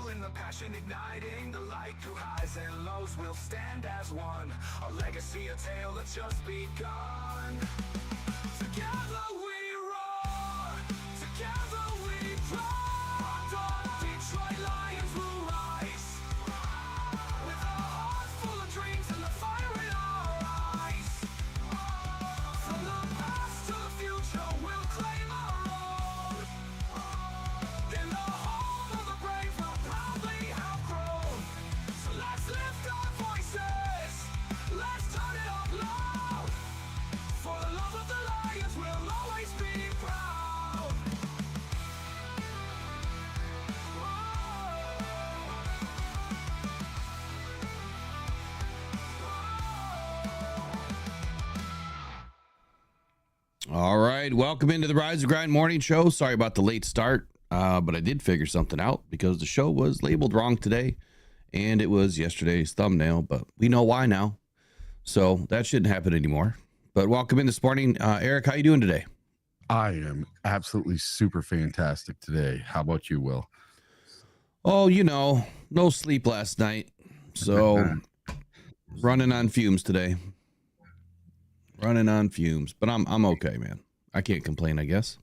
fueling the passion, igniting the light through highs and lows. We'll stand as one, a legacy, a tale that's just begun. Together we roar, together we roar. The Detroit Lions will rise, with our hearts full of dreams and the fire in our eyes. From the past to the future, we'll claim our own. In the home of the brave, we'll proudly have grown. So let's lift our voices, let's turn it up loud. For the love of the Lions, we'll always be proud. All right, welcome into the Rise of Grind Morning Show. Sorry about the late start, but I did figure something out because the show was labeled wrong today, and it was yesterday's thumbnail, but we know why now, so that shouldn't happen anymore. But welcome in this morning. Eric, how you doing today? I am absolutely super fantastic today. How about you, Will? Oh, you know, no sleep last night, so running on fumes today. Running on fumes, but I'm okay, man. I can't complain, I guess.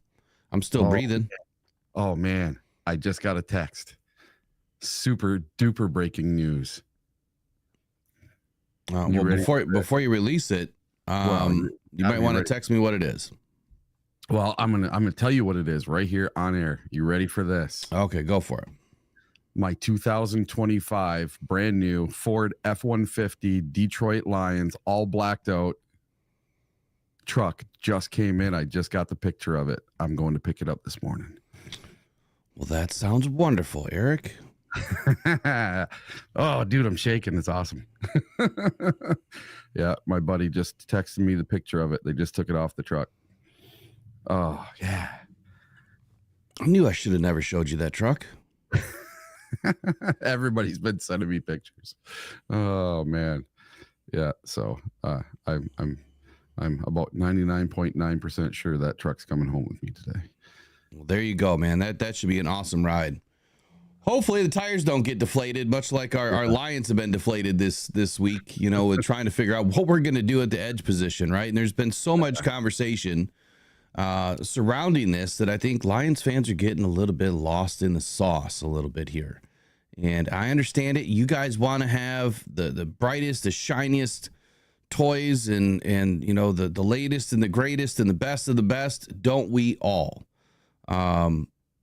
I'm still breathing. Oh, man. I just got a text. Super duper breaking news. Well, before you release it, you might want to text me what it is. Well, I'm gonna tell you what it is right here on air. You ready for this? Okay, go for it. My 2025 brand new Ford F-150 Detroit Lions, all blacked out truck just came in. I just got the picture of it. I'm going to pick it up this morning. Well, that sounds wonderful, Eric. Oh, dude, I'm shaking. It's awesome. Yeah, my buddy just texted me the picture of it. They just took it off the truck. Oh, yeah. I knew I should have never showed you that truck. Everybody's been sending me pictures. Oh, man. Yeah, so I'm about 99.9% sure that truck's coming home with me today. Well, there you go, man. That should be an awesome ride. Hopefully the tires don't get deflated, much like our Lions have been deflated this week, you know, with trying to figure out what we're going to do at the edge position, right? And there's been so much conversation surrounding this that I think Lions fans are getting a little bit lost in the sauce a little bit here. And I understand it. You guys want to have the brightest, the shiniest toys and you know, the latest and the greatest and the best of the best. Don't we all?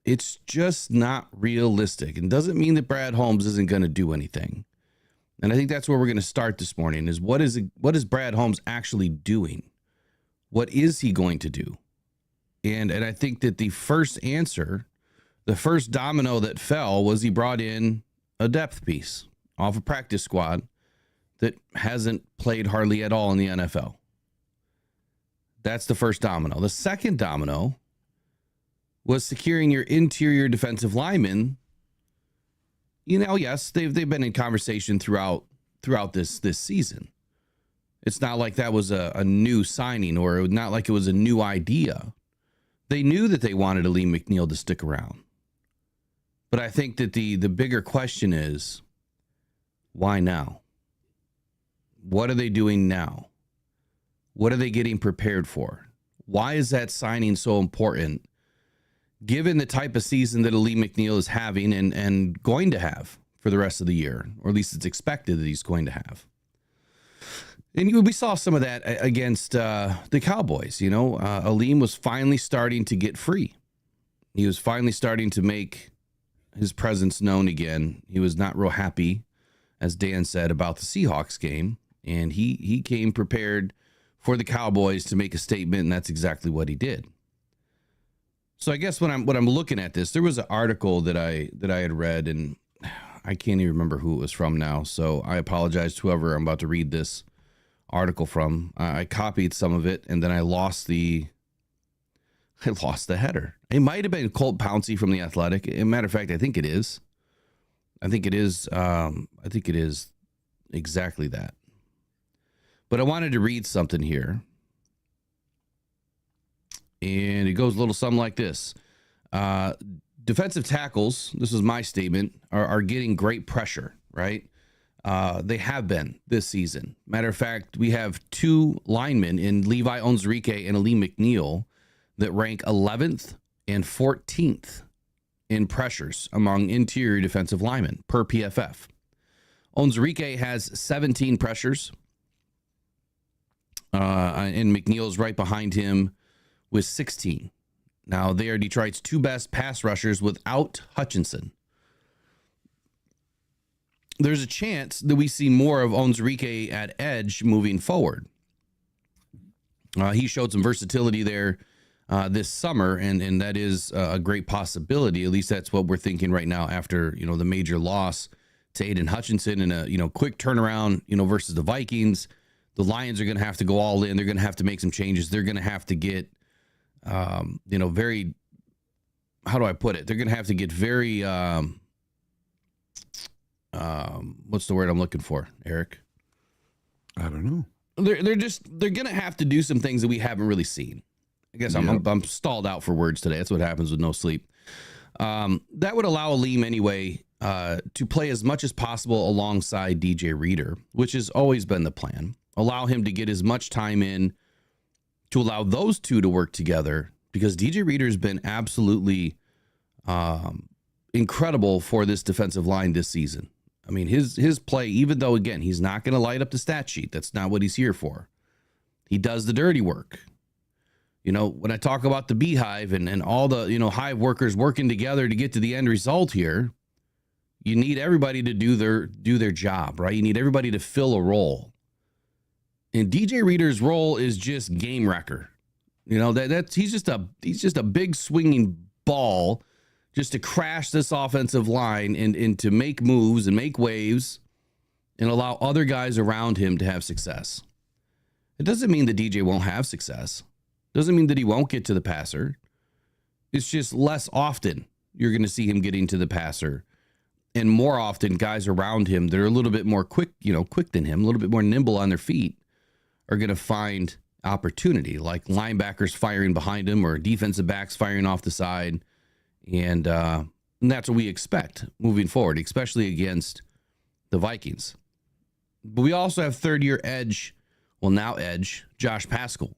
It's just not realistic, and doesn't mean that Brad Holmes isn't going to do anything. And I think that's where we're going to start this morning is what is Brad Holmes actually doing? What is he going to do? And I think that the first answer, the first domino that fell was he brought in a depth piece off a practice squad that hasn't played hardly at all in the NFL. That's the first domino. The second domino was securing your interior defensive linemen. You know, yes, they've been in conversation throughout this season. It's not like that was a new signing, or not like it was a new idea. They knew that they wanted Lee McNeil to stick around. But I think that the bigger question is, why now? What are they doing now? What are they getting prepared for? Why is that signing so important, given the type of season that Lee McNeil is having and going to have for the rest of the year, or at least it's expected that he's going to have? And we saw some of that against the Cowboys. You know, Aleem was finally starting to get free. He was finally starting to make his presence known again. He was not real happy, as Dan said, about the Seahawks game. And he came prepared for the Cowboys to make a statement, and that's exactly what he did. So I guess when I'm looking at this, there was an article that I had read, and I can't even remember who it was from now. So I apologize to whoever I'm about to read this article from. I copied some of it, and then I lost the header. It might have been Colt Pouncey from The Athletic. As a matter of fact, I think it is. I think it is exactly that. But I wanted to read something here. And it goes a little something like this. defensive tackles, this is my statement, are getting great pressure, right? They have been this season. Matter of fact, we have 2 linemen in Levi Onwuzurike and Ali McNeil that rank 11th and 14th in pressures among interior defensive linemen per PFF. Onwuzurike has 17 pressures, and McNeil's right behind him with 16. Now, they are Detroit's 2 best pass rushers without Hutchinson. There's a chance that we see more of Onwuzurike at edge moving forward. He showed some versatility there this summer, and that is a great possibility. At least that's what we're thinking right now after, the major loss to Aiden Hutchinson and a, quick turnaround, versus the Vikings. The Lions are going to have to go all in. They're going to have to make some changes. They're going to have to get, very, how do I put it? They're going to have to get very, what's the word I'm looking for, Eric? I don't know. They're going to have to do some things that we haven't really seen. I guess I'm stalled out for words today. That's what happens with no sleep. That would allow Aleem anyway to play as much as possible alongside DJ Reader, which has always been the plan. Allow him to get as much time in to allow those two to work together, because DJ Reader has been absolutely incredible for this defensive line this season. I mean, his play, even though, again, he's not going to light up the stat sheet. That's not what he's here for. He does the dirty work. When I talk about the beehive and all the, hive workers working together to get to the end result here, you need everybody to do their job, right? You need everybody to fill a role. And DJ Reader's role is just game wrecker. He's just a big swinging ball just to crash this offensive line and to make moves and make waves and allow other guys around him to have success. It doesn't mean that DJ won't have success. Doesn't mean that he won't get to the passer. It's just less often you're going to see him getting to the passer, and more often guys around him that are a little bit more quick than him, a little bit more nimble on their feet, are going to find opportunity, like linebackers firing behind him or defensive backs firing off the side. And that's what we expect moving forward, especially against the Vikings. But we also have third-year edge, Josh Paschal.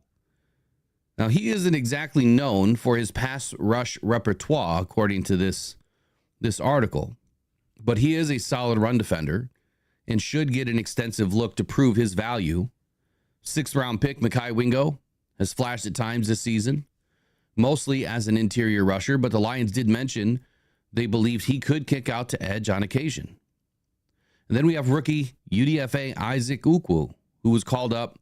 Now, he isn't exactly known for his pass rush repertoire, according to this article, but he is a solid run defender and should get an extensive look to prove his value. 6th-round pick Mekhi Wingo has flashed at times this season, mostly as an interior rusher, but the Lions did mention they believed he could kick out to edge on occasion. And then we have rookie UDFA Isaac Ukwu, who was called up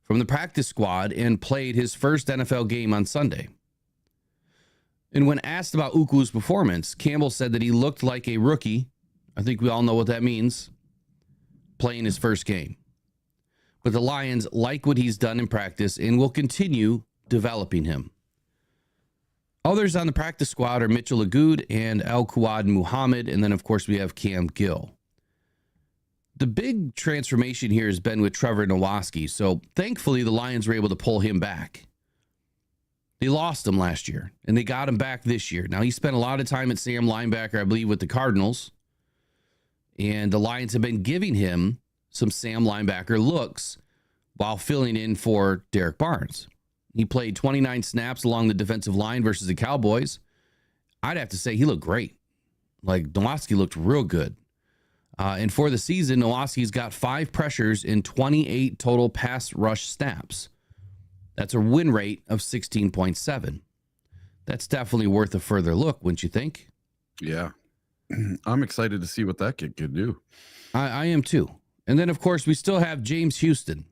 from the practice squad and played his first NFL game on Sunday. And when asked about Ukwu's performance, Campbell said that he looked like a rookie. I think we all know what that means, playing his first game. But the Lions like what he's done in practice and will continue developing him. Others on the practice squad are Mitchell Agood and Al Quad Muhammad, and then, of course, we have Cam Gill. The big transformation here has been with Trevor Nowaski, so thankfully the Lions were able to pull him back. They lost him last year, and they got him back this year. Now, he spent a lot of time at Sam linebacker, I believe, with the Cardinals, and the Lions have been giving him some Sam linebacker looks while filling in for Derek Barnes. He played 29 snaps along the defensive line versus the Cowboys. I'd have to say he looked great. Like, Nowaski looked real good. And for the season, Nowaski's got 5 pressures in 28 total pass rush snaps. That's a win rate of 16.7. That's definitely worth a further look, wouldn't you think? Yeah. I'm excited to see what that kid can do. I am too. And then, of course, we still have James Houston.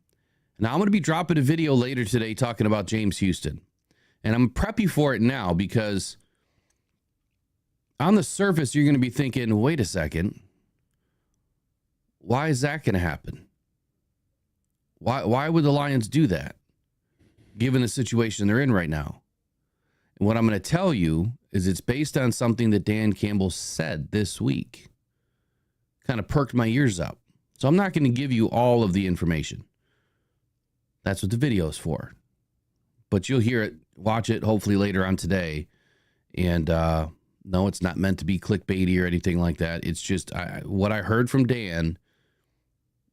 Now, I'm going to be dropping a video later today talking about James Houston. And I'm prepping for it now because on the surface, you're going to be thinking, wait a second. Why is that going to happen? Why would the Lions do that, given the situation they're in right now? And what I'm going to tell you is it's based on something that Dan Campbell said this week. Kind of perked my ears up. So I'm not going to give you all of the information. That's what the video is for. But you'll hear it, watch it, hopefully later on today. And No, it's not meant to be clickbaity or anything like that. It's just what I heard from Dan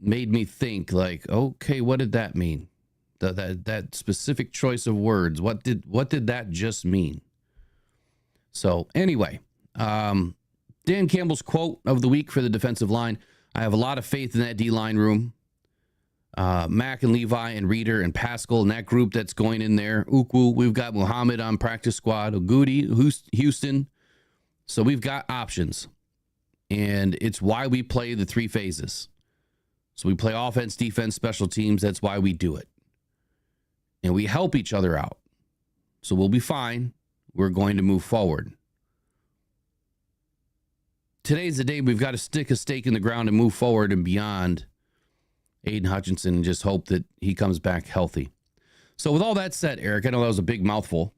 made me think like, okay, what did that mean? That specific choice of words. What did that just mean? So anyway, Dan Campbell's quote of the week for the defensive line. I have a lot of faith in that D-line room. Mac and Levi and Reeder and Pascal and that group that's going in there. Ukwu, we've got Muhammad on practice squad. Ogudi, Houston. So we've got options. And it's why we play the 3 phases. So we play offense, defense, special teams. That's why we do it. And we help each other out. So we'll be fine. We're going to move forward. Today's the day we've got to stick a stake in the ground and move forward and beyond Aiden Hutchinson and just hope that he comes back healthy. So with all that said, Eric, I know that was a big mouthful.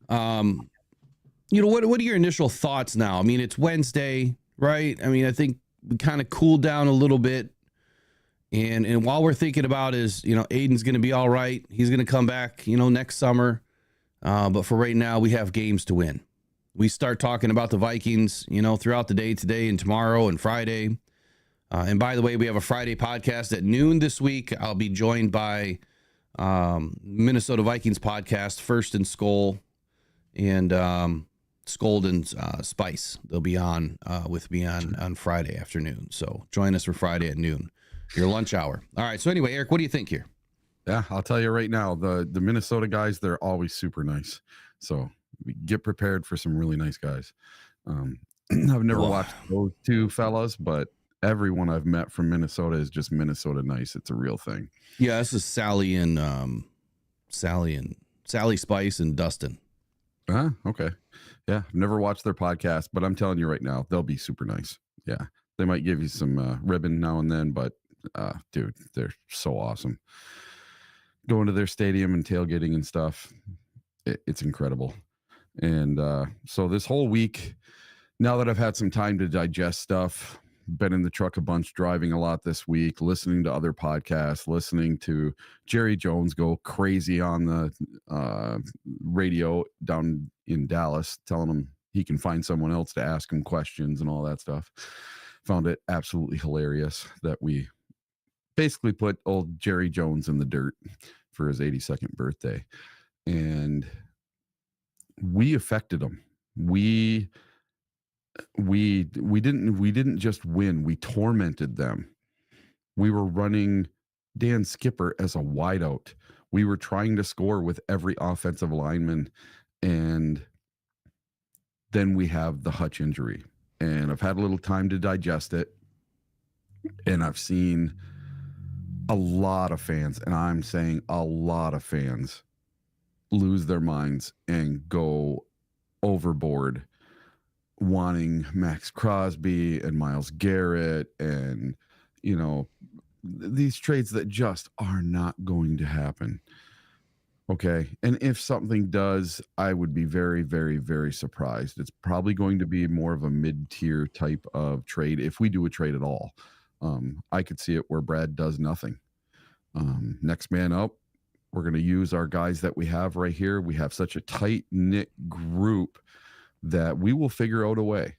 What are your initial thoughts now? I mean, it's Wednesday, right? I mean, I think we kind of cooled down a little bit. And while we're thinking about is, Aiden's going to be all right. He's going to come back, next summer. But for right now, we have games to win. We start talking about the Vikings, throughout the day today and tomorrow and Friday. And by the way, we have a Friday podcast at noon this week. I'll be joined by Minnesota Vikings podcast, First and Skull, and Scold and Spice. They'll be on with me on Friday afternoon. So join us for Friday at noon, your lunch hour. All right. So anyway, Eric, what do you think here? Yeah, I'll tell you right now, the Minnesota guys, they're always super nice. So get prepared for some really nice guys. I've never watched those 2 fellas, but everyone I've met from Minnesota is just Minnesota nice. It's a real thing. Yeah, this is Sally Spice and Dustin. Okay. Yeah, I've never watched their podcast, but I'm telling you right now, they'll be super nice. Yeah, they might give you some ribbon now and then, but dude, they're so awesome. Going to their stadium and tailgating and stuff, it's incredible. And so this whole week, now that I've had some time to digest stuff, been in the truck a bunch, driving a lot this week, listening to other podcasts, listening to Jerry Jones go crazy on the radio down in Dallas, telling him he can find someone else to ask him questions and all that stuff. Found it absolutely hilarious that we basically put old Jerry Jones in the dirt for his 82nd birthday. And we affected him. We didn't just win, we tormented them. We were running Dan Skipper as a wideout. We were trying to score with every offensive lineman, and then we have the Hutch injury. And I've had a little time to digest it, and I've seen a lot of fans, and I'm saying a lot of fans, lose their minds and go overboard wanting Max Crosby and Myles Garrett and, these trades that just are not going to happen. Okay. And if something does, I would be very, very, very surprised. It's probably going to be more of a mid-tier type of trade if we do a trade at all. I could see it where Brad does nothing. Next man up, we're going to use our guys that we have right here. We have such a tight-knit group that we will figure out a way.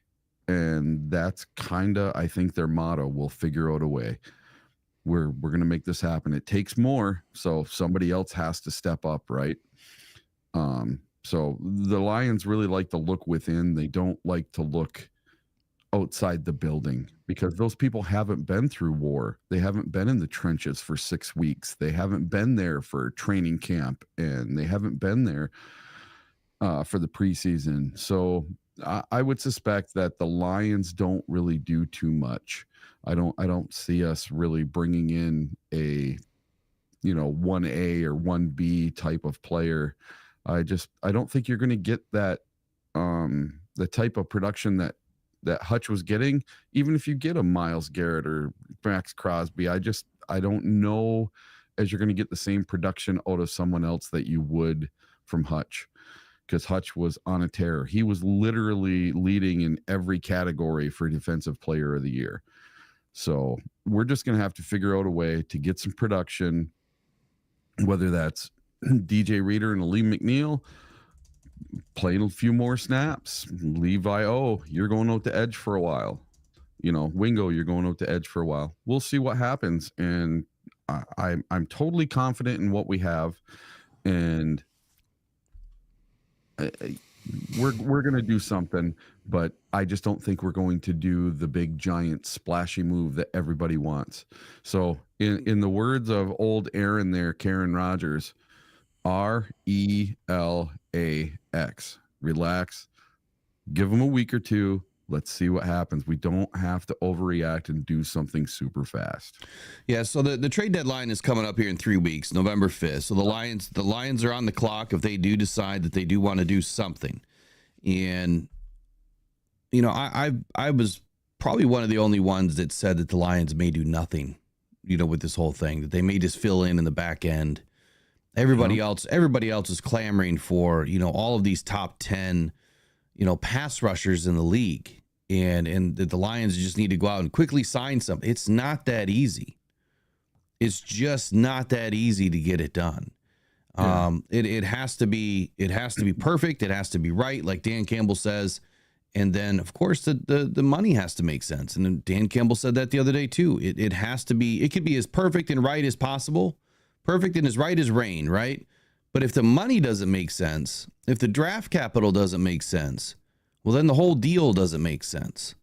And that's kind of, I think, their motto. We'll figure out a way. We're going to make this happen. It takes more, so somebody else has to step up, right? So the Lions really like to look within. They don't like to look outside the building because those people haven't been through war. They haven't been in the trenches for 6 weeks. They haven't been there for training camp, and they haven't been there for the preseason. So I would suspect that the Lions don't really do too much. I don't see us really bringing in a 1A or 1B type of player. I don't think you're going to get that the type of production that Hutch was getting, even if you get a Myles Garrett or Max Crosby. I don't know as you're going to get the same production out of someone else that you would from Hutch, because Hutch was on a tear. He was literally leading in every category for Defensive Player of the Year. So we're just going to have to figure out a way to get some production, whether that's DJ Reader and Aleem McNeil, playing a few more snaps. Levi, you're going out to edge for a while. Wingo, you're going out to edge for a while. We'll see what happens. And I'm totally confident in what we have. And we're going to do something, but I just don't think we're going to do the big giant splashy move that everybody wants. So in the words of old Aaron there, Karen Rogers, RELAX, relax, give them a week or two. Let's see what happens. We don't have to overreact and do something super fast. Yeah, so the trade deadline is coming up here in 3 weeks, November 5th. So the Lions are on the clock if they do decide that they do want to do something. And I was probably one of the only ones that said that the Lions may do nothing, with this whole thing, that they may just fill in the back end. Everybody else is clamoring for, all of these top 10, pass rushers in the league. And the Lions just need to go out and quickly sign some. It's not that easy. It's just not that easy to get it done. Yeah. It has to be perfect. It has to be right, like Dan Campbell says. And then, of course, the money has to make sense. And then Dan Campbell said that the other day too. It has to be. It could be as perfect and right as possible. Perfect and as right as rain, right? But if the money doesn't make sense, if the draft capital doesn't make sense, well, then the whole deal doesn't make sense.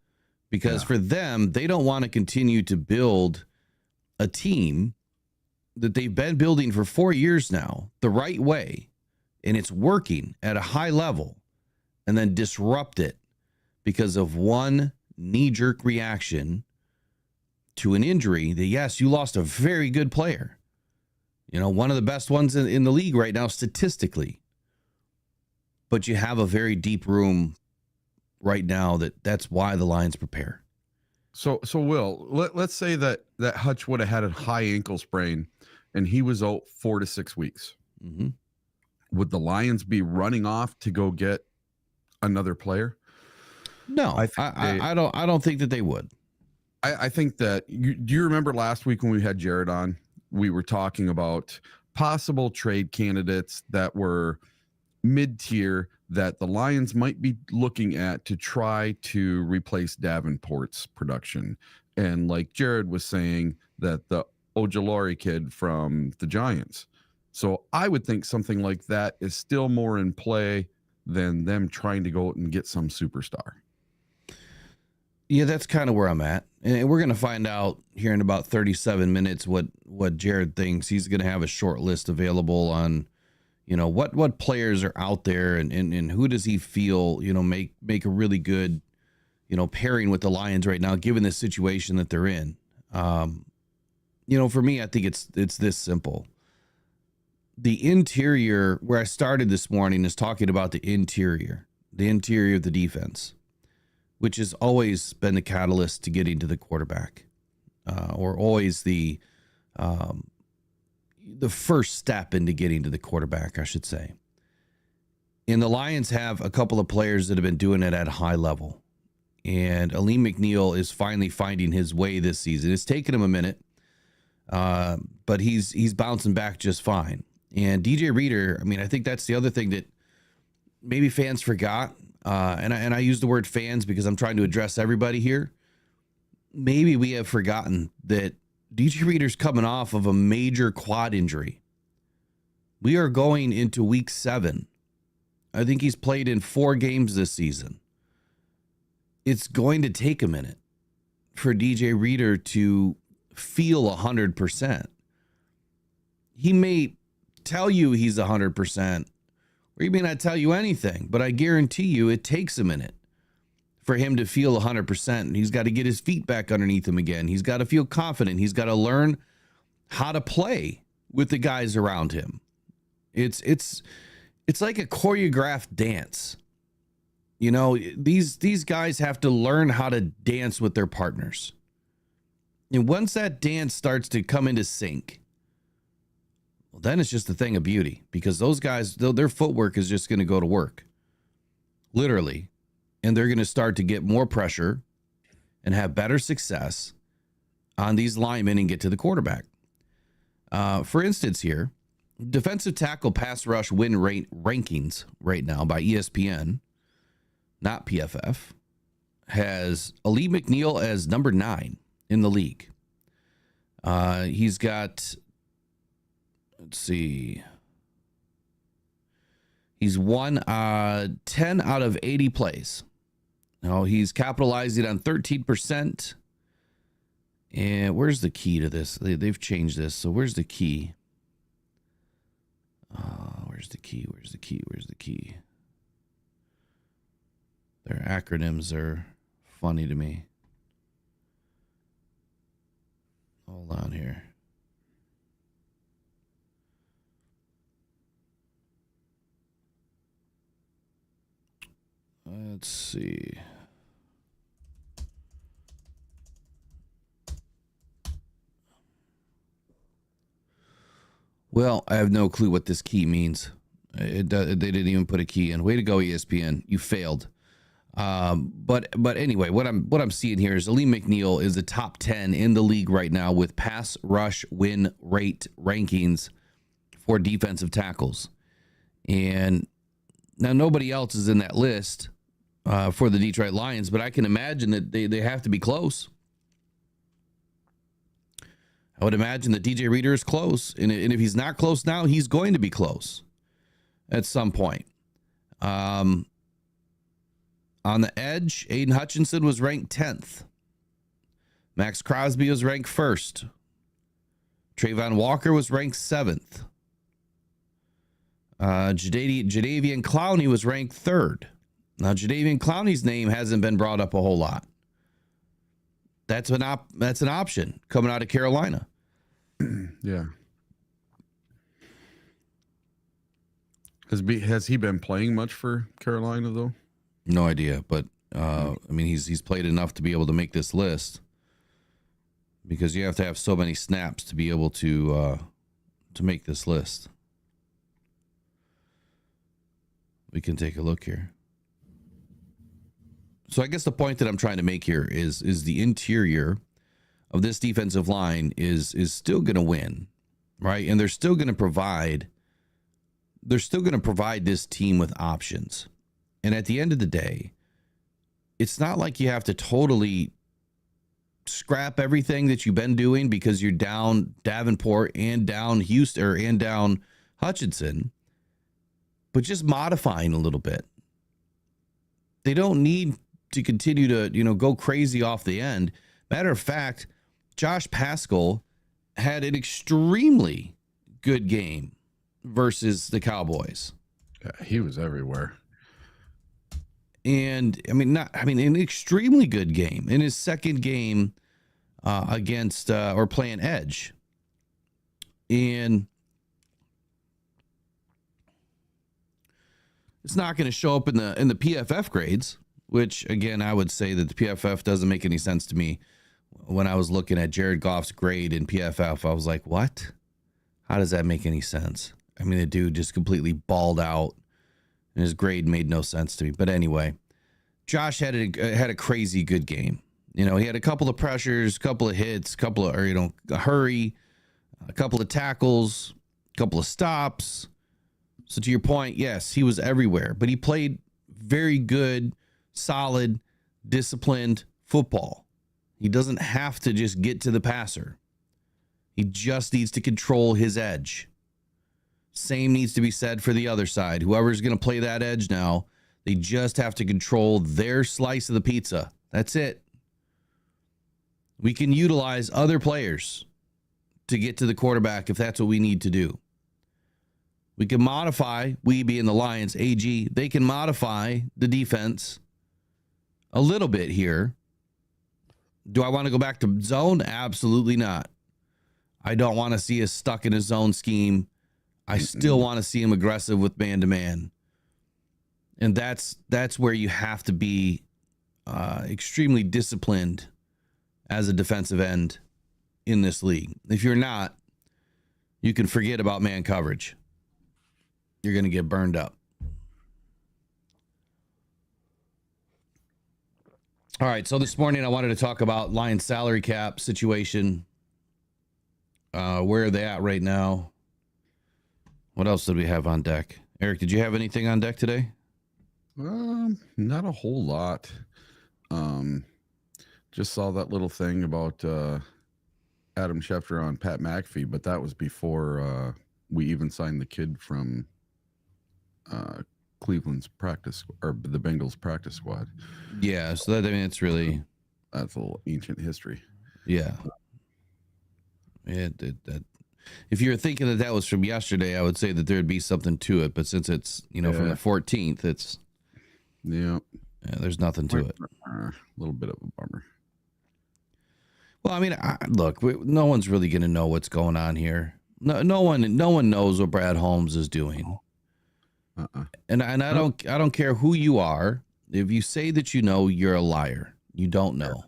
Because for them, they don't want to continue to build a team that they've been building for 4 years now the right way, and it's working at a high level, and then disrupt it because of one knee-jerk reaction to an injury that, yes, you lost a very good player. One of the best ones in the league right now statistically. But you have a very deep room right now that's why the Lions prepare. So Will, let's say that Hutch would have had a high ankle sprain and he was out 4 to 6 weeks. Mm-hmm. Would the Lions be running off to go get another player? No, I don't think that they would. I think that do you remember last week when we had Jared on? We were talking about possible trade candidates that were mid-tier that the Lions might be looking at to try to replace Davenport's production. And like Jared was saying, that the Ojulari kid from the Giants. So I would think something like that is still more in play than them trying to go out and get some superstar. Yeah, that's kind of where I'm at. And we're going to find out here in about 37 minutes what Jared thinks. He's going to have a short list available on, what players are out there and who does he feel, make a really good, pairing with the Lions right now, given the situation that they're in. For me, I think it's this simple. The interior, where I started this morning, is talking about the interior of the defense, which has always been the catalyst to getting to the quarterback, or always the first step into getting to the quarterback, I should say. And the Lions have a couple of players that have been doing it at a high level. And Aleem McNeil is finally finding his way this season. It's taken him a minute, but he's bouncing back just fine. And DJ Reader, I think that's the other thing that maybe fans forgot. And I use the word fans because I'm trying to address everybody here. Maybe we have forgotten that DJ Reader's coming off of a major quad injury. We are going into week 7. I think he's played in 4 games this season. It's going to take a minute for DJ Reader to feel 100%. He may tell you he's 100%, or he may not tell you anything, but I guarantee you it takes a minute for him to feel 100%. He's got to get his feet back underneath him again. He's got to feel confident. He's got to learn how to play with the guys around him. It's like a choreographed dance. These guys have to learn how to dance with their partners. And once that dance starts to come into sync, well, then it's just a thing of beauty, because those guys, their footwork is just going to go to work, literally. And they're going to start to get more pressure and have better success on these linemen and get to the quarterback. For instance, here, defensive tackle pass rush win rate rankings right now by ESPN, not PFF, has Ali McNeil as number 9 in the league. He's got, let's see, he's won 10 out of 80 plays. Now he's capitalizing on 13%. And where's the key to this? They've changed this. So where's the key? Where's the key? Where's the key? Where's the key? Their acronyms are funny to me. Hold on here. Let's see. Well, I have no clue what this key means. They didn't even put a key in. Way to go, ESPN. You failed. But anyway, what I'm seeing here is Ali McNeil is the top 10 in the league right now with pass rush win rate rankings for defensive tackles. And now nobody else is in that list for the Detroit Lions, but I can imagine that they have to be close. I would imagine that DJ Reader is close. And if he's not close now, he's going to be close at some point. On the edge, Aiden Hutchinson was ranked 10th. Max Crosby was ranked 1st. Trayvon Walker was ranked 7th. Jadeveon Clowney was ranked 3rd. Now, Jadeveon Clowney's name hasn't been brought up a whole lot. That's an option coming out of Carolina. Yeah. Has he been playing much for Carolina though? No idea, but I mean he's played enough to be able to make this list because you have to have so many snaps to be able to make this list. We can take a look here. So I guess the point that I'm trying to make here is the interior of this defensive line is still going to win, right? And they're still going to provide this team with options. And at the end of the day, it's not like you have to totally scrap everything that you've been doing because you're down Davenport and down Houston and down Hutchinson, but just modifying a little bit. They don't need to continue to, go crazy off the end. Matter of fact, Josh Paschal had an extremely good game versus the Cowboys. Yeah, he was everywhere. And an extremely good game in his second game against or playing edge. And it's not going to show up in the PFF grades, which again, I would say that the PFF doesn't make any sense to me. When I was looking at Jared Goff's grade in PFF, I was like, what? How does that make any sense? I mean, the dude just completely balled out and his grade made no sense to me. But anyway, Josh had a crazy good game. He had a couple of pressures, a couple of hits, a hurry, a couple of tackles, a couple of stops. So to your point, yes, he was everywhere, but he played very good, solid, disciplined football. He doesn't have to just get to the passer. He just needs to control his edge. Same needs to be said for the other side. Whoever's going to play that edge now, they just have to control their slice of the pizza. That's it. We can utilize other players to get to the quarterback if that's what we need to do. We can modify, we being the Lions, AG, they can modify the defense a little bit here. Do I want to go back to zone? Absolutely not. I don't want to see us stuck in a zone scheme. I still want to see him aggressive with man-to-man. And that's where you have to be extremely disciplined as a defensive end in this league. If you're not, you can forget about man coverage. You're going to get burned up. All right, so this morning I wanted to talk about Lions salary cap situation. Where are they at right now? What else did we have on deck? Eric, did you have anything on deck today? Not a whole lot. Just saw that little thing about Adam Schefter on Pat McAfee, but that was before we even signed the kid from Cleveland's practice or the Bengals practice squad. Yeah, so that, I mean, it's really, that's a little ancient history. yeah. That if you were thinking that was from yesterday, I would say that there'd be something to it. But since it's from the 14th, it's yeah, there's nothing to it. A little bit of a bummer. Well, I mean, look, no one's really going to know what's going on here. No one knows what Brad Holmes is doing. And I don't care who you are. If you say that you know, you're a liar. You don't know.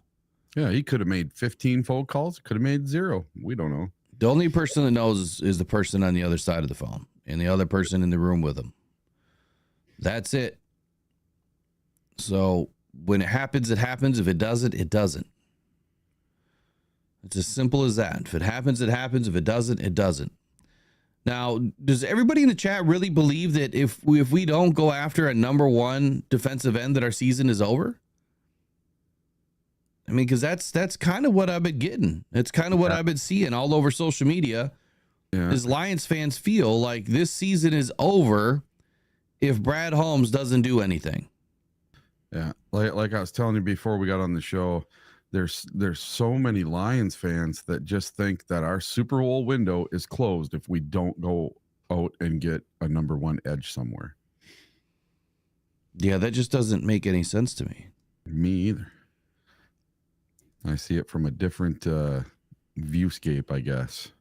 Yeah, he could have made 15 phone calls. Could have made 0. We don't know. The only person that knows is the person on the other side of the phone and the other person in the room with him. That's it. So when it happens, it happens. If it doesn't, it doesn't. It's as simple as that. If it happens, it happens. If it doesn't, it doesn't. Now, does everybody in the chat really believe that if we don't go after a number 1 defensive end that our season is over? I mean, because that's kind of what I've been getting. It's kind of what I've been seeing all over social media. Yeah. Is Lions fans feel like this season is over if Brad Holmes doesn't do anything. Yeah, like I was telling you before we got on the show, there's so many Lions fans that just think that our Super Bowl window is closed if we don't go out and get a number 1 edge somewhere. Yeah, that just doesn't make any sense to me. Me either. I see it from a different viewscape, I guess.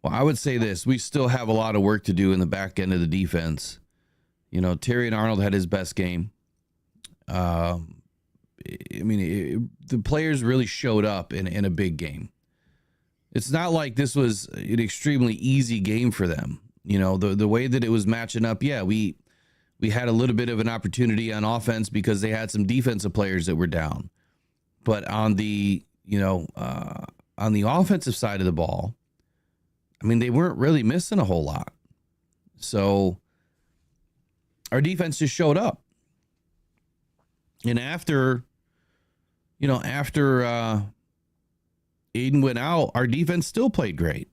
Well, I would say this. We still have a lot of work to do in the back end of the defense. Terry and Arnold had his best game. I mean, the players really showed up in a big game. It's not like this was an extremely easy game for them. The way that it was matching up, yeah, we had a little bit of an opportunity on offense because they had some defensive players that were down. But on the offensive side of the ball, I mean, they weren't really missing a whole lot. So our defense just showed up. And after Aiden went out, our defense still played great.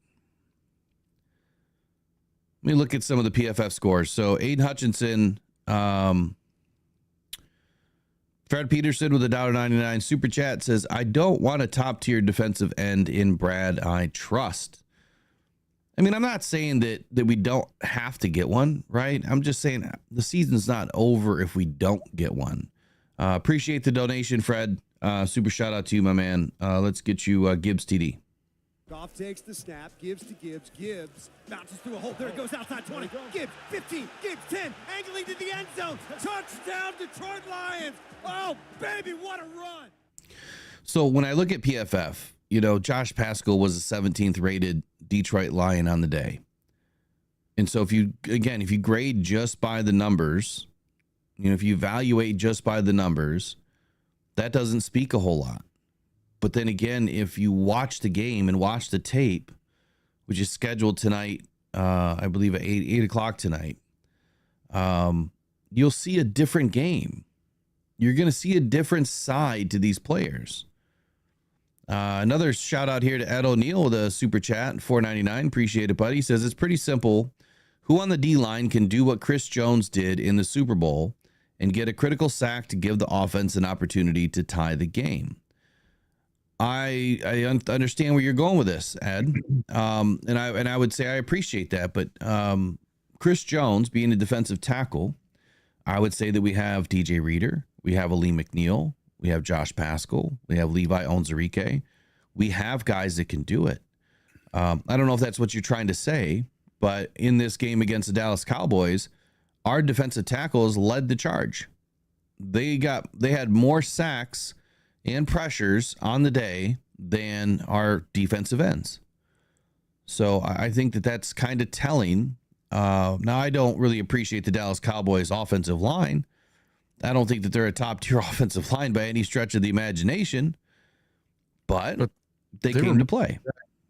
Let me look at some of the PFF scores. So Aiden Hutchinson, Fred Peterson with $1.99 super chat says, I don't want a top tier defensive end in Brad I trust. I mean, I'm not saying that we don't have to get one, right? I'm just saying the season's not over if we don't get one. Appreciate the donation, Fred. Super shout out to you, my man. Let's get you Gibbs TD. Goff takes the snap, Gibbs to Gibbs. Gibbs bounces through a hole. There it goes outside 20. Gibbs 15. Gibbs 10. Angling to the end zone. Touchdown, Detroit Lions. Oh, baby, what a run. So when I look at PFF, Josh Pascal was the 17th rated Detroit Lion on the day. And so if you grade just by the numbers, if you evaluate just by the numbers, that doesn't speak a whole lot. But then again, if you watch the game and watch the tape, which is scheduled tonight, I believe at 8 o'clock tonight, you'll see a different game. You're going to see a different side to these players. Another shout out here to Ed O'Neill with a super chat, $4.99. Appreciate it, buddy. He says it's pretty simple. Who on the D-line can do what Chris Jones did in the Super Bowl and get a critical sack to give the offense an opportunity to tie the game? I understand where you're going with this, Ed. And I would say I appreciate that. But Chris Jones being a defensive tackle, I would say that we have DJ Reader, we have Ali McNeil, we have Josh Pascal, we have Levi Onwuzurike. We have guys that can do it. I don't know if that's what you're trying to say, but in this game against the Dallas Cowboys, our defensive tackles led the charge. They had more sacks and pressures on the day than our defensive ends. So I think that that's kind of telling. Now, I don't really appreciate the Dallas Cowboys offensive line. I don't think that they're a top tier offensive line by any stretch of the imagination, but they came to play.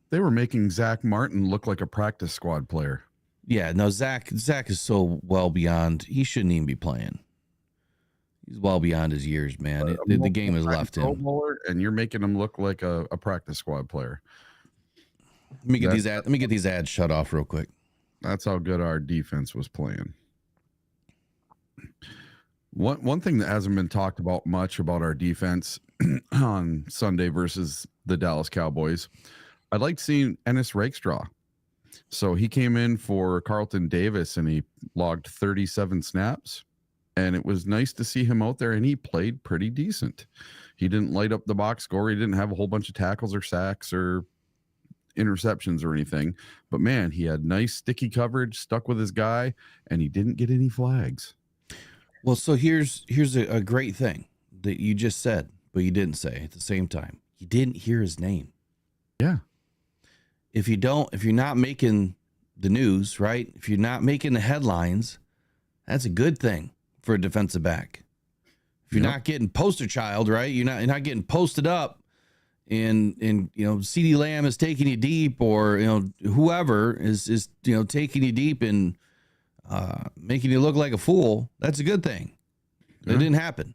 They were making Zach Martin look like a practice squad player. Yeah, no, Zach is so well beyond. He shouldn't even be playing. He's well beyond his years, man. The game has left Pro him. Bowler, and you're making him look like a practice squad player. Let me get these ads shut off real quick. That's how good our defense was playing. One thing that hasn't been talked about much about our defense on Sunday versus the Dallas Cowboys, I liked seeing Ennis Rakestraw. So he came in for Carlton Davis and he logged 37 snaps. And it was nice to see him out there, and he played pretty decent. He didn't light up the box score. He didn't have a whole bunch of tackles or sacks or interceptions or anything. But, man, he had nice sticky coverage, stuck with his guy, and he didn't get any flags. Well, so here's a great thing that you just said, but you didn't say at the same time. You didn't hear his name. Yeah. If you're not making the news, right? If you're not making the headlines, that's a good thing for a defensive back. If you're not getting poster child, right? You're not getting posted up and CeeDee Lamb is taking you deep, or whoever is taking you deep and making you look like a fool. That's a good thing. It didn't happen.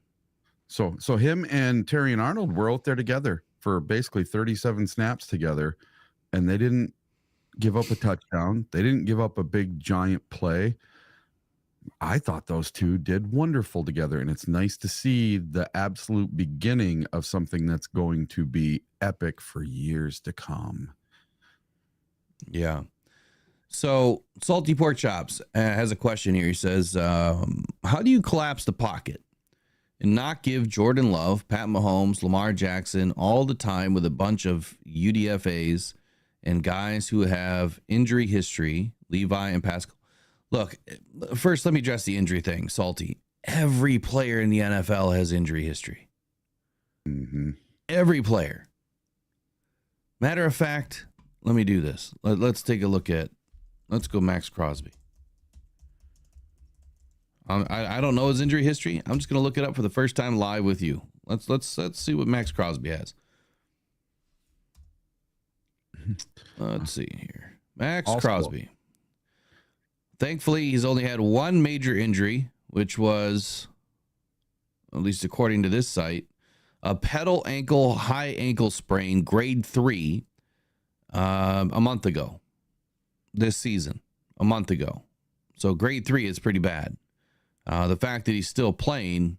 So him and Terry and Arnold were out there together for basically 37 snaps together, and they didn't give up a touchdown. They didn't give up a big giant play. I thought those two did wonderful together, and it's nice to see the absolute beginning of something that's going to be epic for years to come. Yeah. So Salty Pork Chops has a question here. He says, how do you collapse the pocket and not give Jordan Love, Pat Mahomes, Lamar Jackson all the time with a bunch of UDFAs and guys who have injury history, Levi and Pascal? Look, first, let me address the injury thing, Salty. Every player in the NFL has injury history. Mm-hmm. Every player. Matter of fact, let me do this. Let's take a look at, let's go Max Crosby. I don't know his injury history. I'm just going to look it up for the first time live with you. Let's see what Max Crosby has. Let's see here. Max Crosby. Thankfully, he's only had one major injury, which was, at least according to this site, a pedal ankle, high ankle sprain, grade 3, a month ago. This season, a month ago. So grade 3 is pretty bad. The fact that he's still playing,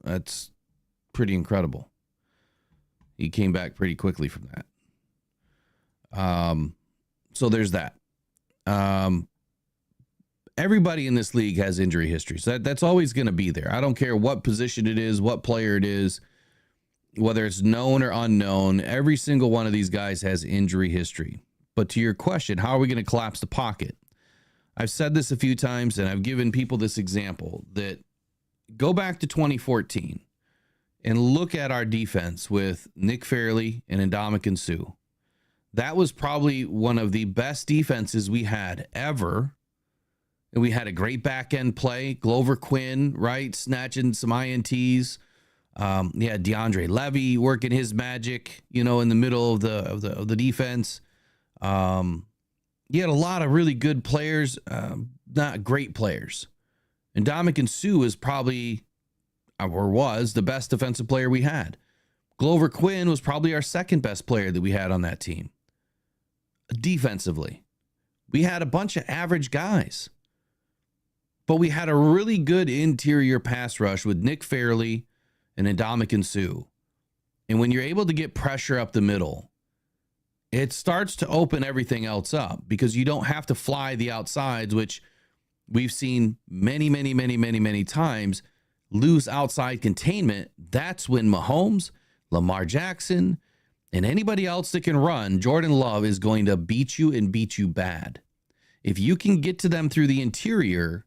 that's pretty incredible. He came back pretty quickly from that. So there's that. Everybody in this league has injury history. So that's always going to be there. I don't care what position it is, what player it is, whether it's known or unknown. Every single one of these guys has injury history. But to your question, how are we going to collapse the pocket? I've said this a few times, and I've given people this example, that go back to 2014 and look at our defense with Nick Fairley and Ndamukong Suh. That was probably one of the best defenses we had ever. And we had a great back end play. Glover Quinn, right, snatching some INTs. Yeah, DeAndre Levy working his magic, in the middle of the defense. You had a lot of really good players, not great players. And Ndamukong Suh is probably, or was, the best defensive player we had. Glover Quinn was probably our second best player that we had on that team. Defensively, we had a bunch of average guys. But we had a really good interior pass rush with Nick Fairley and Ndamukong Suh. And when you're able to get pressure up the middle, it starts to open everything else up because you don't have to fly the outsides, which we've seen many times lose outside containment. That's when Mahomes, Lamar Jackson, and anybody else that can run, Jordan Love is going to beat you and beat you bad. If you can get to them through the interior,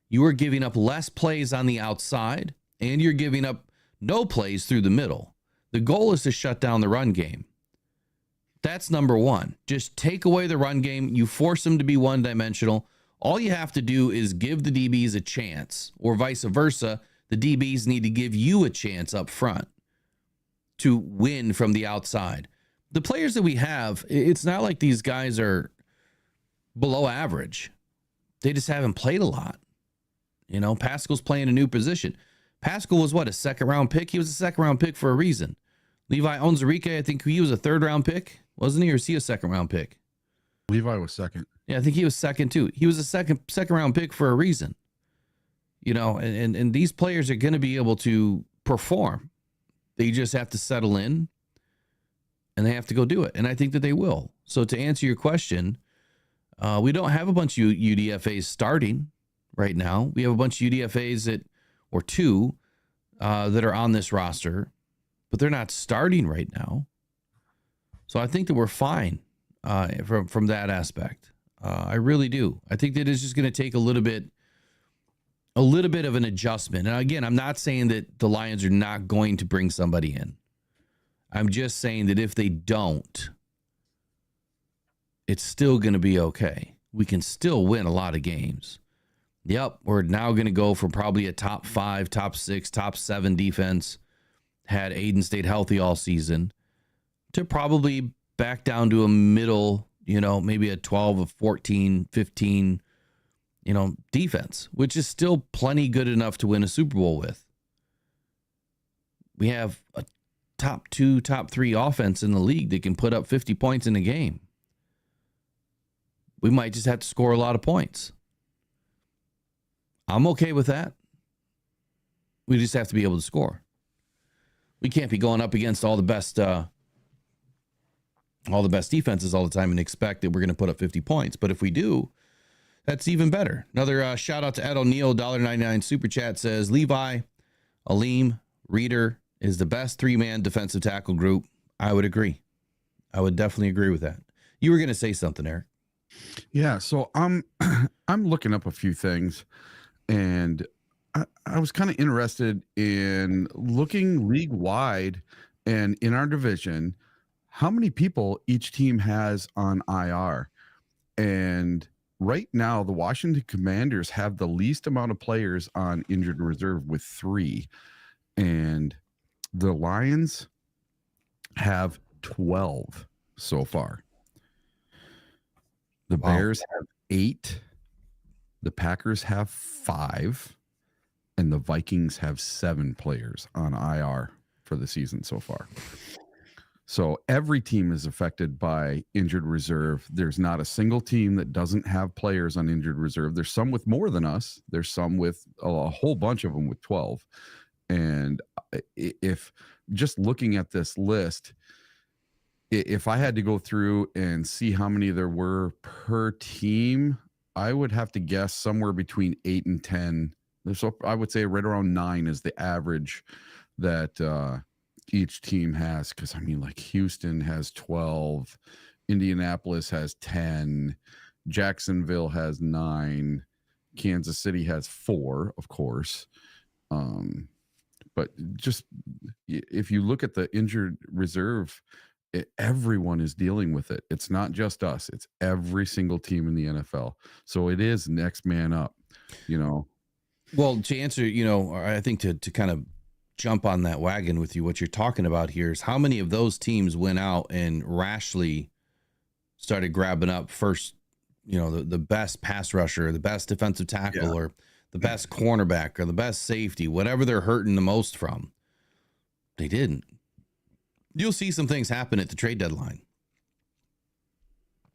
you are giving up less plays on the outside, and you're giving up no plays through the middle. The goal is to shut down the run game. That's number one. Just take away the run game. You force them to be one-dimensional. All you have to do is give the DBs a chance, or vice versa. The DBs need to give you a chance up front to win from the outside. The players that we have, it's not like these guys are below average. They just haven't played a lot. You know, Pascal's playing a new position. Pascal was what, a second round pick? He was a second round pick for a reason. Levi Onwuzurike, I think he was a third round pick, wasn't he? Or was he a second round pick? Levi was second. Yeah, I think he was second too. He was a second round pick for a reason. You know, and these players are going to be able to perform. They just have to settle in and they have to go do it. And I think that they will. So to answer your question, we don't have a bunch of UDFAs starting right now. We have a bunch of UDFAs or two that are on this roster, but they're not starting right now. So I think that we're fine from that aspect. I really do. I think that it's just going to take a little bit of an adjustment. And again, I'm not saying that the Lions are not going to bring somebody in. I'm just saying that if they don't, it's still going to be okay. We can still win a lot of games. Yep, we're now going to go from probably a top 5, top 6, top 7 defense, had Aiden stayed healthy all season, to probably back down to a middle, you know, maybe a 12, a 14, 15, you know, defense, which is still plenty good enough to win a Super Bowl with. We have a top 2, top 3 offense in the league that can put up 50 points in a game. We might just have to score a lot of points. I'm okay with that. We just have to be able to score. We can't be going up against all the best defenses all the time and expect that we're going to put up 50 points. But if we do, that's even better. Another shout out to Ed O'Neill, $1.99 super chat says, Levi, Aleem, Reeder is the best 3-man defensive tackle group. I would agree. I would definitely agree with that. You were going to say something, Eric. Yeah, so I'm looking up a few things, and I was kind of interested in looking league wide and in our division, how many people each team has on IR. And right now, the Washington Commanders have the least amount of players on injured reserve with 3, and the Lions have 12 so far. The Bears have 8, the Packers have 5, and the Vikings have 7 players on IR for the season so far. So every team is affected by injured reserve. There's not a single team that doesn't have players on injured reserve. There's some with more than us. There's some with a whole bunch of them with 12. And if just looking at this list, if I had to go through and see how many there were per team, I would have to guess somewhere between 8 and 10. So I would say right around 9 is the average that each team has. Because, I mean, like Houston has 12, Indianapolis has 10, Jacksonville has 9, Kansas City has 4, of course. But just if you look at the injured reserve, everyone is dealing with it. It's not just us. It's every single team in the NFL. So it is next man up, you know. Well, to answer, you know, I think to kind of jump on that wagon with you, what you're talking about here is how many of those teams went out and rashly started grabbing up first, you know, the best pass rusher, the best defensive tackle, or the best cornerback, or the best safety, whatever they're hurting the most from. They didn't. You'll see some things happen at the trade deadline.